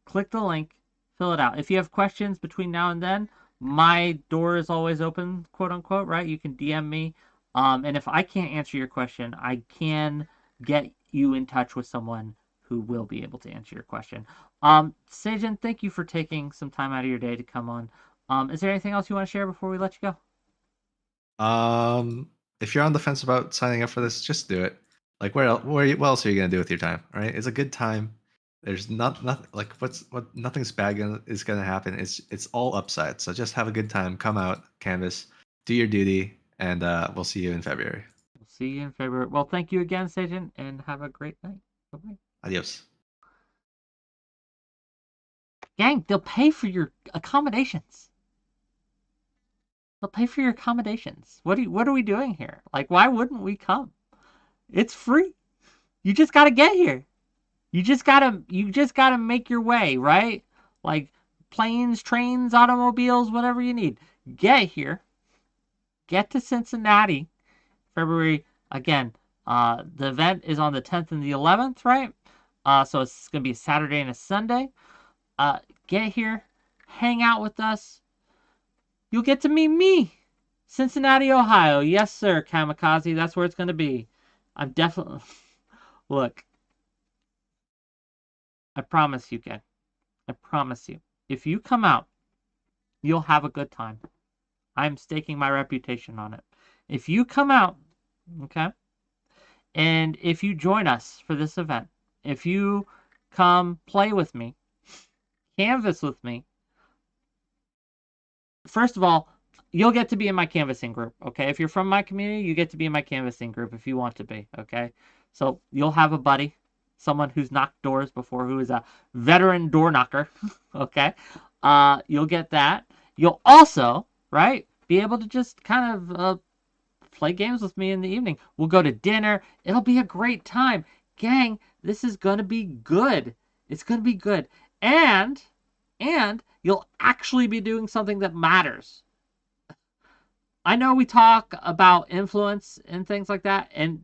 click the link, fill it out. If you have questions between now and then, my door is always open, quote unquote, right? You can DM me. And if I can't answer your question, I can get you in touch with someone who will be able to answer your question. Seijin, thank you for taking some time out of your day to come on. Is there anything else you want to share before we let you go? If you're on the fence about signing up for this, just do it. Like, what else are you gonna do with your time? Right? It's a good time. There's nothing like nothing's bad is gonna happen. It's all upside. So just have a good time. Come out, canvas, do your duty, and we'll see you in February. We'll see you in February. Well, thank you again, Seijin, and have a great night. Bye-bye. Adios. Gang, they'll pay for your accommodations. They'll pay for your accommodations. What are we doing here? Like, why wouldn't we come? It's free. You just gotta get here. You just gotta make your way, right? Like planes, trains, automobiles, whatever you need. Get here. Get to Cincinnati. February again. The event is on the 10th and the 11th, right? So it's gonna be a Saturday and a Sunday. Get here, hang out with us. You'll get to meet me. Cincinnati, Ohio. Yes, sir, Kamikaze. That's where it's gonna be. I'm definitely look. I promise you, gang. I promise you. If you come out, you'll have a good time. I'm staking my reputation on it. If you come out, okay, and if you join us for this event, if you come play with me, canvas with me, first of all, you'll get to be in my canvassing group, okay? If you're from my community, you get to be in my canvassing group if you want to be, okay? So you'll have a buddy, someone who's knocked doors before, who is a veteran door knocker, okay? You'll get that. You'll also, right, be able to just kind of play games with me in the evening. We'll go to dinner. It'll be a great time. Gang, this is going to be good. It's going to be good. And you'll actually be doing something that matters. I know we talk about influence and things like that, and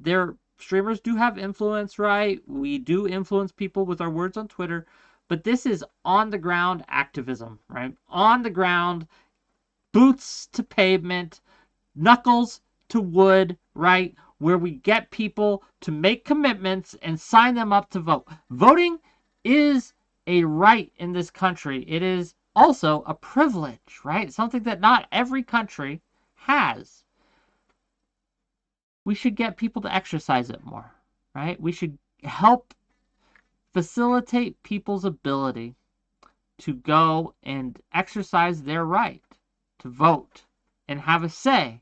streamers do have influence, right? We do influence people with our words on Twitter, but this is on-the-ground activism, right? On the ground, boots to pavement, knuckles to wood, right? Where we get people to make commitments and sign them up to vote. Voting is a right in this country. It is also a privilege, right? Something that not every country has. We should get people to exercise it more, right? We should help facilitate people's ability to go and exercise their right to vote and have a say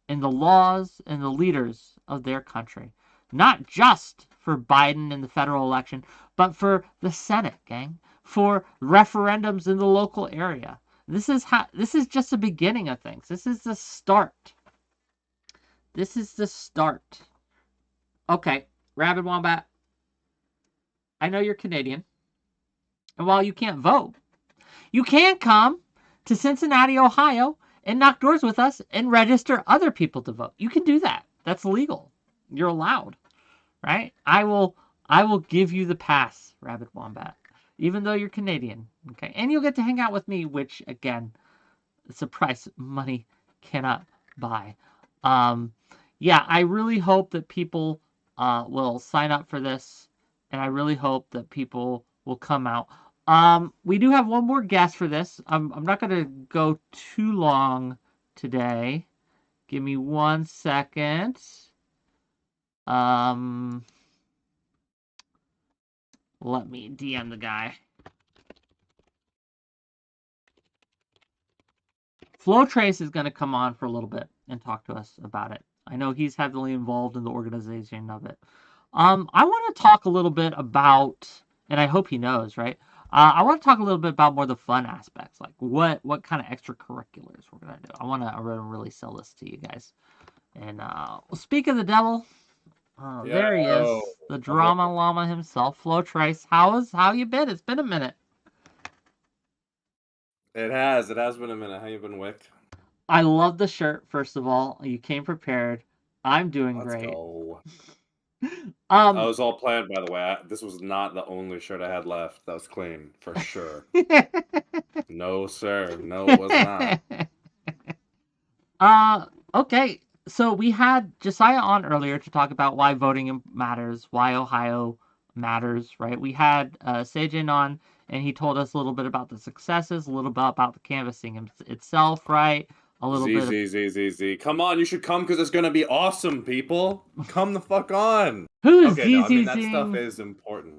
in the laws and the leaders of their country. Not just for Biden in the federal election, but for the Senate, gang, for referendums in the local area. This is just the beginning of things. This is the start. This is the start. Okay, Rabid Wombat, I know you're Canadian. And while you can't vote, you can come to Cincinnati, Ohio, and knock doors with us and register other people to vote. You can do that. That's legal. You're allowed, right? I will give you the pass, Rabid Wombat, even though you're Canadian. Okay, and you'll get to hang out with me, which again, it's a price money cannot buy. Yeah, I really hope that people will sign up for this, and I really hope that people will come out. We do have one more guest for this. I'm not going to go too long today. Give me 1 second. Let me DM the guy. Flowtrace is going to come on for a little bit and talk to us about it. I know he's heavily involved in the organization of it. I want to talk a little bit about, and I hope he knows, right? I want to talk a little bit about more the fun aspects, like what kind of extracurriculars we're gonna do. I want to really sell this to you guys. And speak of the devil, there he is, the drama llama himself, Flowtrace. How you been? It's been a minute. It has been a minute. How you been, Wick? I love the shirt. First of all, you came prepared. I'm doing great. Go. That was all planned, by the way. This was not the only shirt I had left. That was clean, for sure. No, sir. No, it was not. Okay. So we had Josiah on earlier to talk about why voting matters, why Ohio matters, right? We had 𝕲𝖓 on, and he told us a little bit about the successes, a little bit about the canvassing itself, right? A little bit of Z. Come on, you should come because it's gonna be awesome, people. Come the fuck on. who's Okay, no, I mean that stuff ZZing. is important.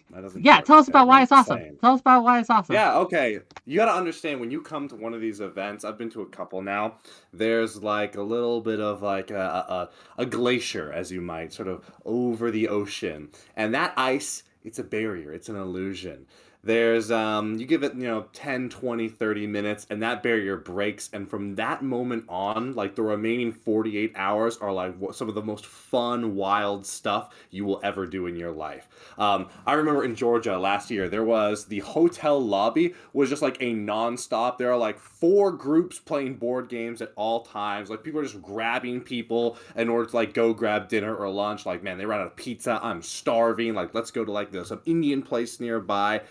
That is Yeah, important. tell us Okay, about but why I'm it's just awesome. saying. Tell us about why it's awesome. Yeah, okay. You gotta understand when you come to one of these events. I've been to a couple now. There's like a little bit of like a glacier, as you might, sort of over the ocean, and that ice. It's a barrier. It's an illusion. There's you give it 10, 20, 30 minutes and that barrier breaks, and from that moment on, like the remaining 48 hours are like some of the most fun wild stuff you will ever do in your life. I remember in Georgia last year, there was the hotel lobby was just like a nonstop. There are like 4 groups playing board games at all times. Like people are just grabbing people in order to like go grab dinner or lunch. Like, man, they ran out of pizza. I'm starving. Like, let's go to like some Indian place nearby.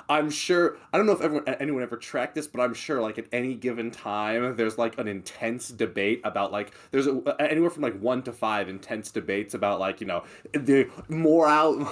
I'm sure, I don't know if anyone ever tracked this, but I'm sure like at any given time, there's like an intense debate about like, there's anywhere from like 1 to 5 intense debates about like, the moral,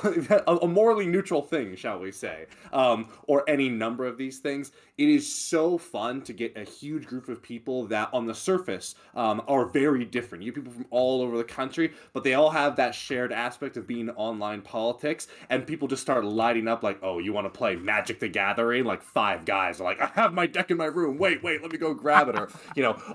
a morally neutral thing, shall we say, or any number of these things. It is so fun to get a huge group of people that on the surface are very different. You have people from all over the country, but they all have that shared aspect of being online politics, and people just start lighting up like, oh, you want to play Magic the Gathering? Like 5 guys are like, I have my deck in my room. Wait, let me go grab it. Or,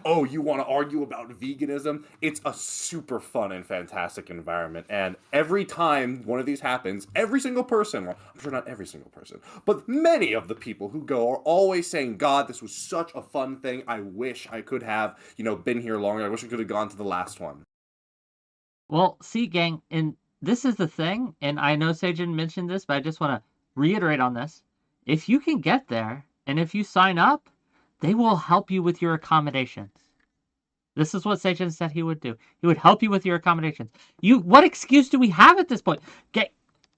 oh, you want to argue about veganism? It's a super fun and fantastic environment. And every time one of these happens, every single person, well, I'm sure not every single person, but many of the people who go are always saying, God, this was such a fun thing. I wish I could have, been here longer. I wish I could have gone to the last one. Well, see, gang, and this is the thing, and I know 𝕲𝖓 mentioned this, but I just want to reiterate on this. If you can get there, and if you sign up, they will help you with your accommodations. This is what 𝕲𝖓 said he would do. He would help you with your accommodations. What excuse do we have at this point?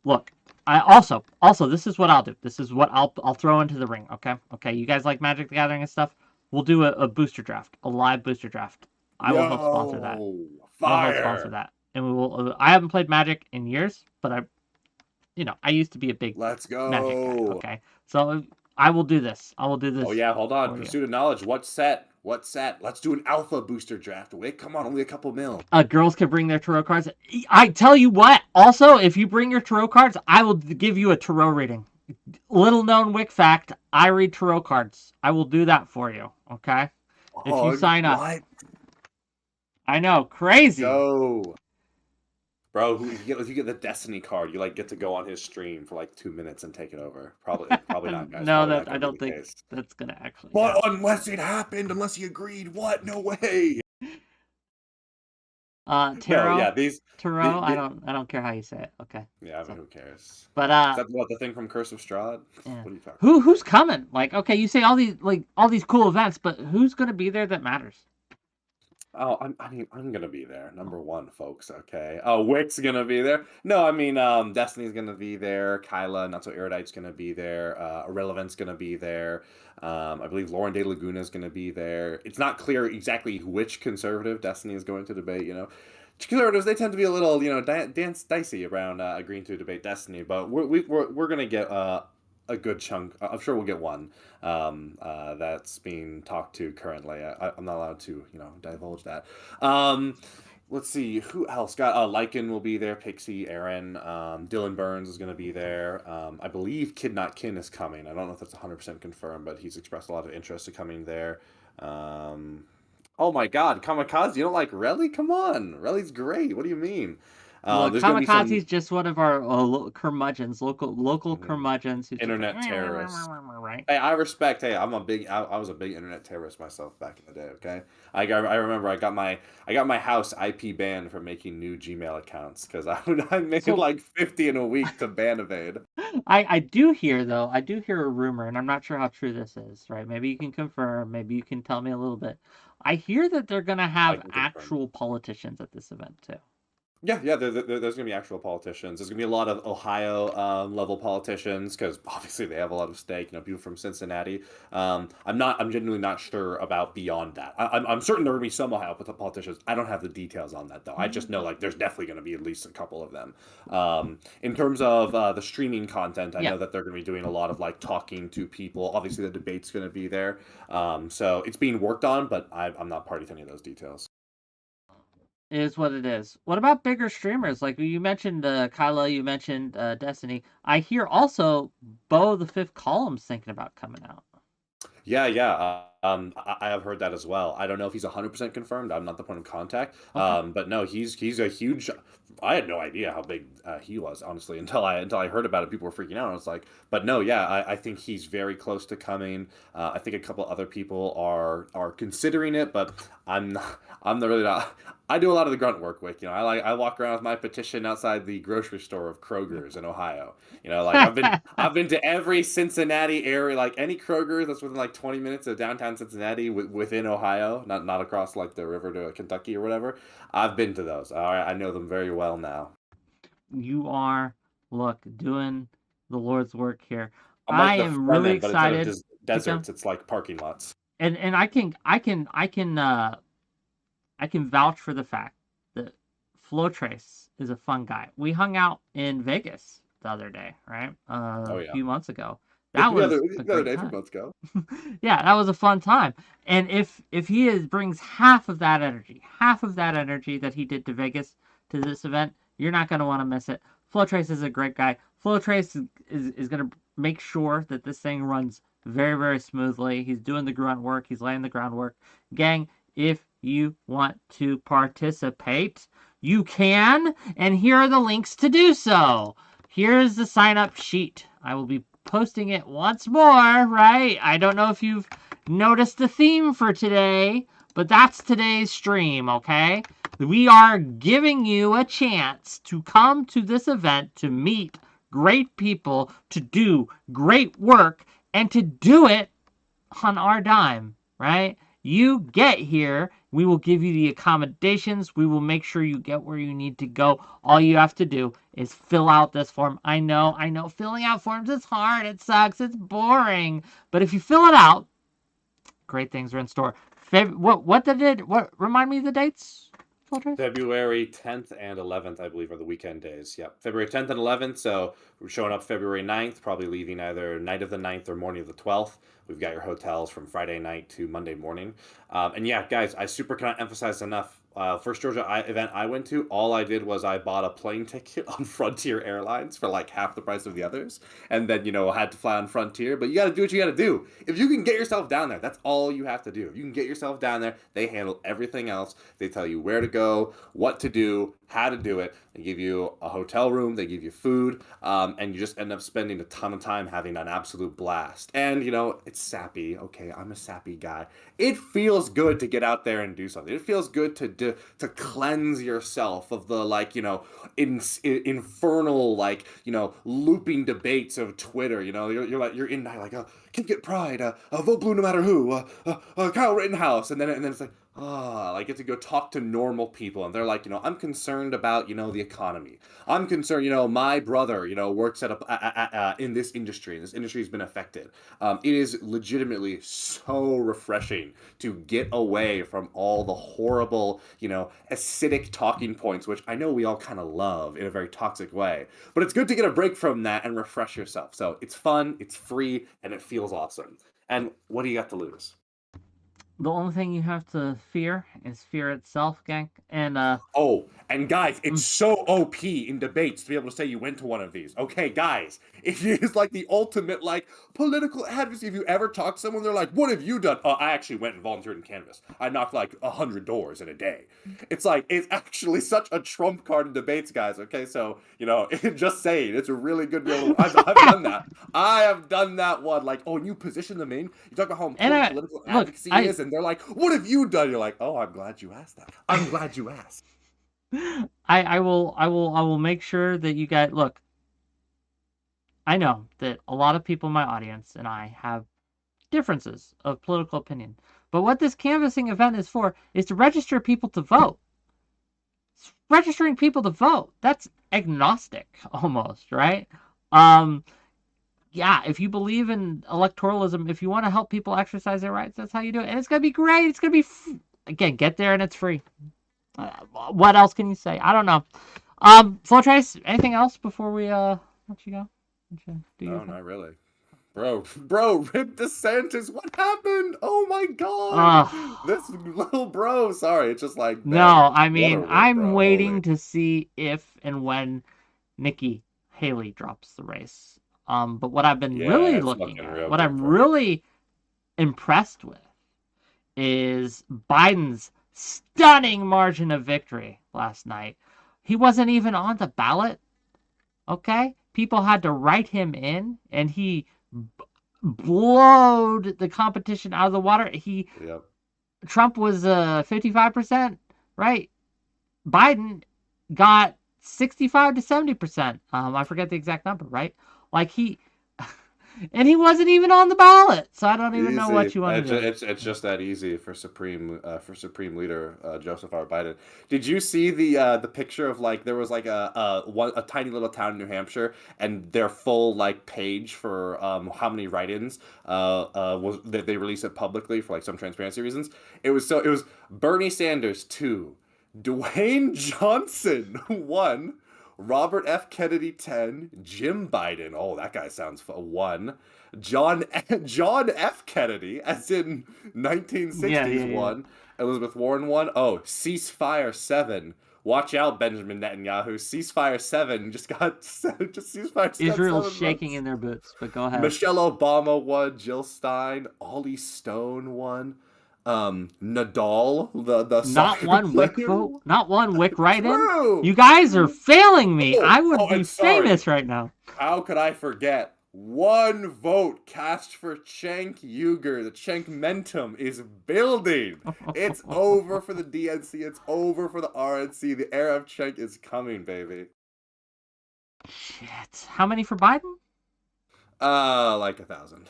Look, I also, this is what I'll do. This is what I'll throw into the ring, okay? Okay, you guys like Magic the Gathering and stuff? We'll do a booster draft, a live booster draft. I will help sponsor that. I'll help sponsor that. And we will. I haven't played Magic in years, but I used to be a big Let's go. Magic guy. Okay, so I will do this. I will do this. Oh yeah, hold on. Pursuit of knowledge. What set? Let's do an alpha booster draft. Wick, come on, only a couple mil. Girls can bring their tarot cards. I tell you what. Also, if you bring your tarot cards, I will give you a tarot reading. Little known Wick fact: I read tarot cards. I will do that for you. Okay, if you sign up. What? I know, crazy. Go. Bro, if you get the Destiny card, you like get to go on his stream for like 2 minutes and take it over. Probably not, guys. No, I don't think that's gonna actually. But unless it happened, unless he agreed, what? No way. Tarot. No, yeah, tarot. I don't care how you say it. Okay. Yeah, I mean, who cares? But is that what the thing from Curse of Strahd? Yeah. What are you talking? Who's coming? Like, okay, you say all these cool events, but who's gonna be there that matters? Oh, I'm gonna be there. Number 1, folks. Okay. Oh, Wick's gonna be there. No, I mean, Destiny's gonna be there. Kyla, Not So Erudite's gonna be there. Irrelevant's gonna be there. I believe Lauren De Laguna is gonna be there. It's not clear exactly which conservative Destiny is going to debate. Conservatives, they tend to be a little, dicey around agreeing to debate Destiny, but we're gonna get a good chunk. I'm sure we'll get one that's being talked to currently. I'm not allowed to, divulge that. Let's see, who else? Got Lycan will be there, Pixie, Aaron, Dylan Burns is going to be there. I believe Kid Not Kin is coming. I don't know if that's 100% confirmed, but he's expressed a lot of interest in coming there. Oh my God, Kamikaze, you don't like Relly? Come on, Relly's great. What do you mean? Kamikaze's just one of our curmudgeons, local curmudgeons, who's internet terrorists. Right? Hey, I respect. Hey, I was a big internet terrorist myself back in the day. Okay, I remember I got my house IP banned for making new Gmail accounts because I made like 50 in a week to ban evade. I do hear a rumor, and I'm not sure how true this is. Right? Maybe you can confirm. Maybe you can tell me a little bit. I hear that they're gonna have actual politicians at this event too. Yeah. There's going to be actual politicians. There's going to be a lot of Ohio level politicians because obviously they have a lot of stake. People from Cincinnati. I'm genuinely not sure about beyond that. I'm certain there will be some Ohio politicians. I don't have the details on that though. I just know like there's definitely going to be at least a couple of them. In terms of the streaming content, I Yeah. know that they're going to be doing a lot of like talking to people. Obviously, the debate's going to be there. So it's being worked on, but I'm not party to any of those details. Is what it is. What about bigger streamers? Like you mentioned Kyla, you mentioned Destiny. I hear also 𝕵𝖔𝖎 thinking about coming out. Yeah. I have heard that as well. I don't know if he's 100% confirmed. I'm not the point of contact. Okay. But no, he's a huge. I had no idea how big he was, honestly, until I heard about it. People were freaking out. I was like, but no, yeah, I think he's very close to coming. I think a couple other people are considering it, but I'm not really not. I do a lot of the grunt work with. I walk around with my petition outside the grocery store of Kroger's in Ohio. Like I've been to every Cincinnati area, like any Kroger that's within like 20 minutes of downtown Cincinnati within Ohio, not across like the river to Kentucky or whatever. I've been to those. All right, I know them very well now. You are, look, doing the Lord's work here. I'm like I the am front really end, but instead of excited. deserts, it's like parking lots. And I can vouch for the fact that 𝕊𝖎 is a fun guy. We hung out in Vegas the other day, right? Oh A yeah. few months ago. That was a great a few time. months ago. Yeah, that was a fun time. And if he brings half of that energy that he did to Vegas to this event, you're not going to want to miss it. 𝕊𝖎 is a great guy. 𝕊𝖎 is going to make sure that this thing runs very, very smoothly. He's doing the grunt work. He's laying the groundwork. Gang, if you want to participate, you can. And here are the links to do so. Here's the sign-up sheet. I will be posting it once more, right? I don't know if you've noticed the theme for today, but that's today's stream, okay? We are giving you a chance to come to this event to meet great people, to do great work, and to do it on our dime, right? You get here, we will give you the accommodations, we will make sure you get where you need to go. All you have to do is fill out this form. I know, filling out forms is hard, it sucks, it's boring. But if you fill it out, great things are in store. What remind me of the dates? February 10th and 11th, I believe, are the weekend days. Yep. February 10th and 11th. So we're showing up February 9th, probably leaving either night of the 9th or morning of the 12th. We've got your hotels from Friday night to Monday morning. And yeah, guys, I super cannot emphasize enough. First Georgia event I went to, all I did was I bought a plane ticket on Frontier Airlines for like half the price of the others. And then, had to fly on Frontier. But you got to do what you got to do. If you can get yourself down there, that's all you have to do. If you can get yourself down there, they handle everything else. They tell you where to go, what to do, how to do it. They give you a hotel room, they give you food, and you just end up spending a ton of time having an absolute blast. And, it's sappy. Okay, I'm a sappy guy. It feels good to get out there and do something. It feels good to cleanse yourself of the, infernal, looping debates of Twitter. You're in there like, can't get pride, vote blue no matter who, Kyle Rittenhouse, and then it's like, I get to go talk to normal people, and they're like, I'm concerned about, the economy. I'm concerned, my brother, works in this industry, and this industry has been affected. It is legitimately so refreshing to get away from all the horrible, acidic talking points, which I know we all kind of love in a very toxic way. But it's good to get a break from that and refresh yourself. So it's fun, it's free, and it feels awesome. And what do you got to lose? The only thing you have to fear is fear itself, gang. And and guys, it's so OP in debates to be able to say you went to one of these. Okay, guys, it is like the ultimate political advocacy. If you ever talk to someone, they're like, "What have you done?" Oh, I actually went and volunteered in Canvas. I knocked 100 doors in a day. It's actually such a trump card in debates, guys. Okay, so just saying, it's a really good deal. I've done that. I have done that one. And you position them in. You talk about how important political advocacy is, and they're like, "What have you done?" You're like, "Oh, I'm glad you asked that. I'm glad you asked." I will make sure that you guys look. I know that a lot of people in my audience and I have differences of political opinion, but what this canvassing event is for is to register people to vote. It's registering people to vote. That's agnostic almost, right? Yeah, if you believe in electoralism, if you want to help people exercise their rights, that's how you do it. And it's going to be great. It's going to be, again, get there and it's free. What else can you say? I don't know. Flotrace, anything else before we let you go? No, not really. Bro, Rip DeSantis, what happened? Oh my god! This little bro, sorry, it's just like, man, no, I what a mean, rip, I'm bro. waiting Holy. to see if and when Nikki Haley drops the race. But what I've been Yeah, really it's looking looking at, real what good I'm for her. really impressed with, is Biden's stunning margin of victory last night. He wasn't even on the ballot, okay? People had to write him in, and he blowed the competition out of the water. Yep. Trump was 55%, right? Biden got 65 to 70%. I forget the exact number, right? Like and he wasn't even on the ballot, so I don't even know Easy. what you want to do. It's just that easy for Supreme Leader Joseph R. Biden. Did you see the picture of, like, there was like a tiny little town in New Hampshire, and their full, like, page for how many write-ins was that they released it publicly for, like, some transparency reasons. It was Bernie Sanders 2, Dwayne Johnson 1, Robert F. Kennedy 10, Jim Biden, oh, that guy sounds 1, John F. Kennedy, as in 1960s, Yeah. 1, Elizabeth Warren 1, oh, Ceasefire 7. Watch out, Benjamin Netanyahu. Ceasefire 7 just Ceasefire 7 Israel's 7 shaking months. in their boots, but go ahead. Michelle Obama 1, Jill Stein, Ollie Stone 1, Nadal, the Not soccer one Wick player. vote, not one Wick write-in. True. You guys are failing me. I would be and sorry. famous right now. How could I forget? 1 vote cast for Cenk Uygur. The Cenkmentum is building. It's over for the DNC. It's over for the RNC. The era of Cenk is coming, baby. Shit. How many for Biden? Like 1,000.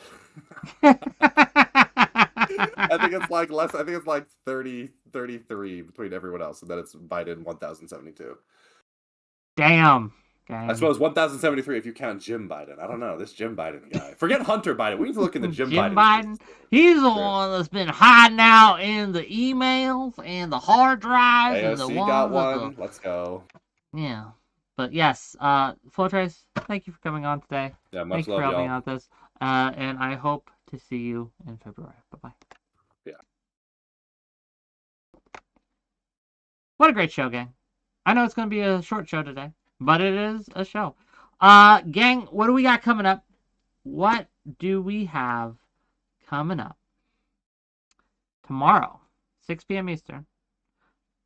I think it's like less. I think it's like 33 between everyone else, and then it's Biden 1,072. Damn. Gang. I suppose 1,073 if you count Jim Biden. I don't know, this Jim Biden guy. Forget Hunter Biden. We need to look into Jim Biden. He's the one that's been hiding out in the emails and the hard drives and the AOC got one. Let's go. Yeah. But yes, Flotrace, thank you for coming on today. Yeah, much Thank you love, for helping y'all. out this. And I hope to see you in February. Bye-bye. Yeah. What a great show, gang. I know it's going to be a short show today, but it is a show. Gang, what do we got coming up? What do we have coming up? Tomorrow, 6 p.m. Eastern,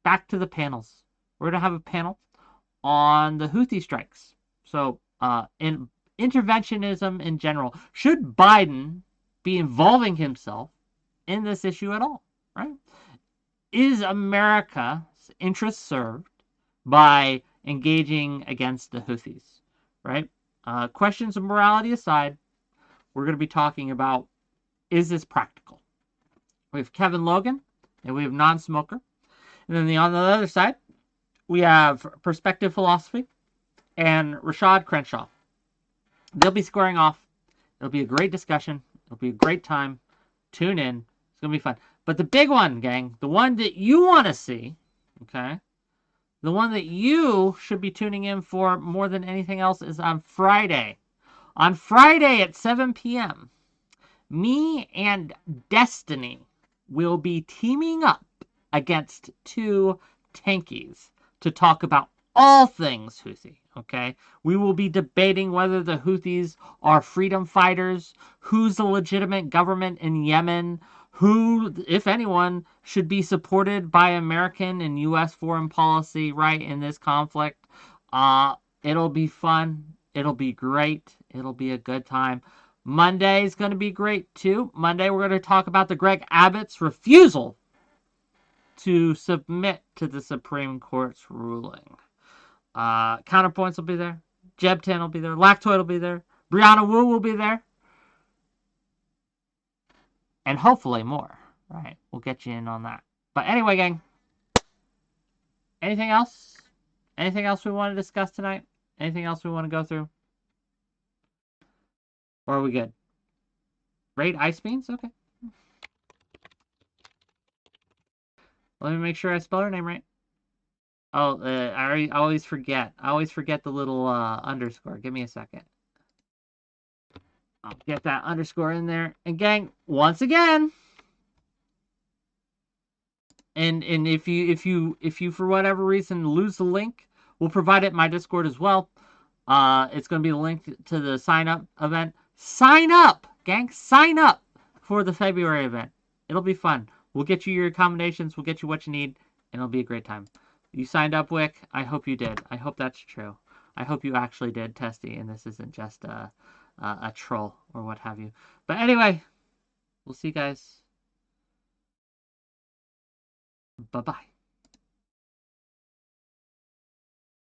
back to the panels. We're going to have a panel on the Houthi strikes. So, in interventionism in general. Should Biden be involving himself in this issue at all, right? Is America's interest served by engaging against the Houthis, right? Questions of morality aside, we're going to be talking about, is this practical? We have Kevin Logan, and we have Non-Smoker. And then on the other side, we have Perspective Philosophy and Rashad Crenshaw. They'll be squaring off. It'll be a great discussion. It'll be a great time. Tune in. It's going to be fun. But the big one, gang, the one that you want to see, okay, the one that you should be tuning in for more than anything else is on Friday. On Friday at 7 p.m., me and Destiny will be teaming up against two tankies to talk about all things Houthi, okay? We will be debating whether the Houthis are freedom fighters, who's the legitimate government in Yemen, who, if anyone, should be supported by American and U.S. foreign policy, right, in this conflict. It'll be fun. It'll be great. It'll be a good time. Monday is going to be great, too. Monday, we're going to talk about the Greg Abbott's refusal to submit to the Supreme Court's ruling. Counterpoints will be there. Jeb10 will be there. Lactoid will be there. Brianna Wu will be there. And hopefully more, right? We'll get you in on that. But anyway, gang, Anything else? Anything else we want to discuss tonight? Anything else we want to go through? Or are we good? Rate ice beans? Okay. Let me make sure I spell her name right. Oh, I always forget. I always forget the little underscore. Give me a second. I'll get that underscore in there. And gang, once again, and if you for whatever reason lose the link, we'll provide it in my Discord as well. It's going to be the link to the sign up event. Sign up, gang. Sign up for the February event. It'll be fun. We'll get you your accommodations. We'll get you what you need, and it'll be a great time. You signed up, Wick. I hope you did. I hope that's true. I hope you actually did, Testy, and this isn't just a troll or what have you. But anyway, we'll see you guys. Bye-bye.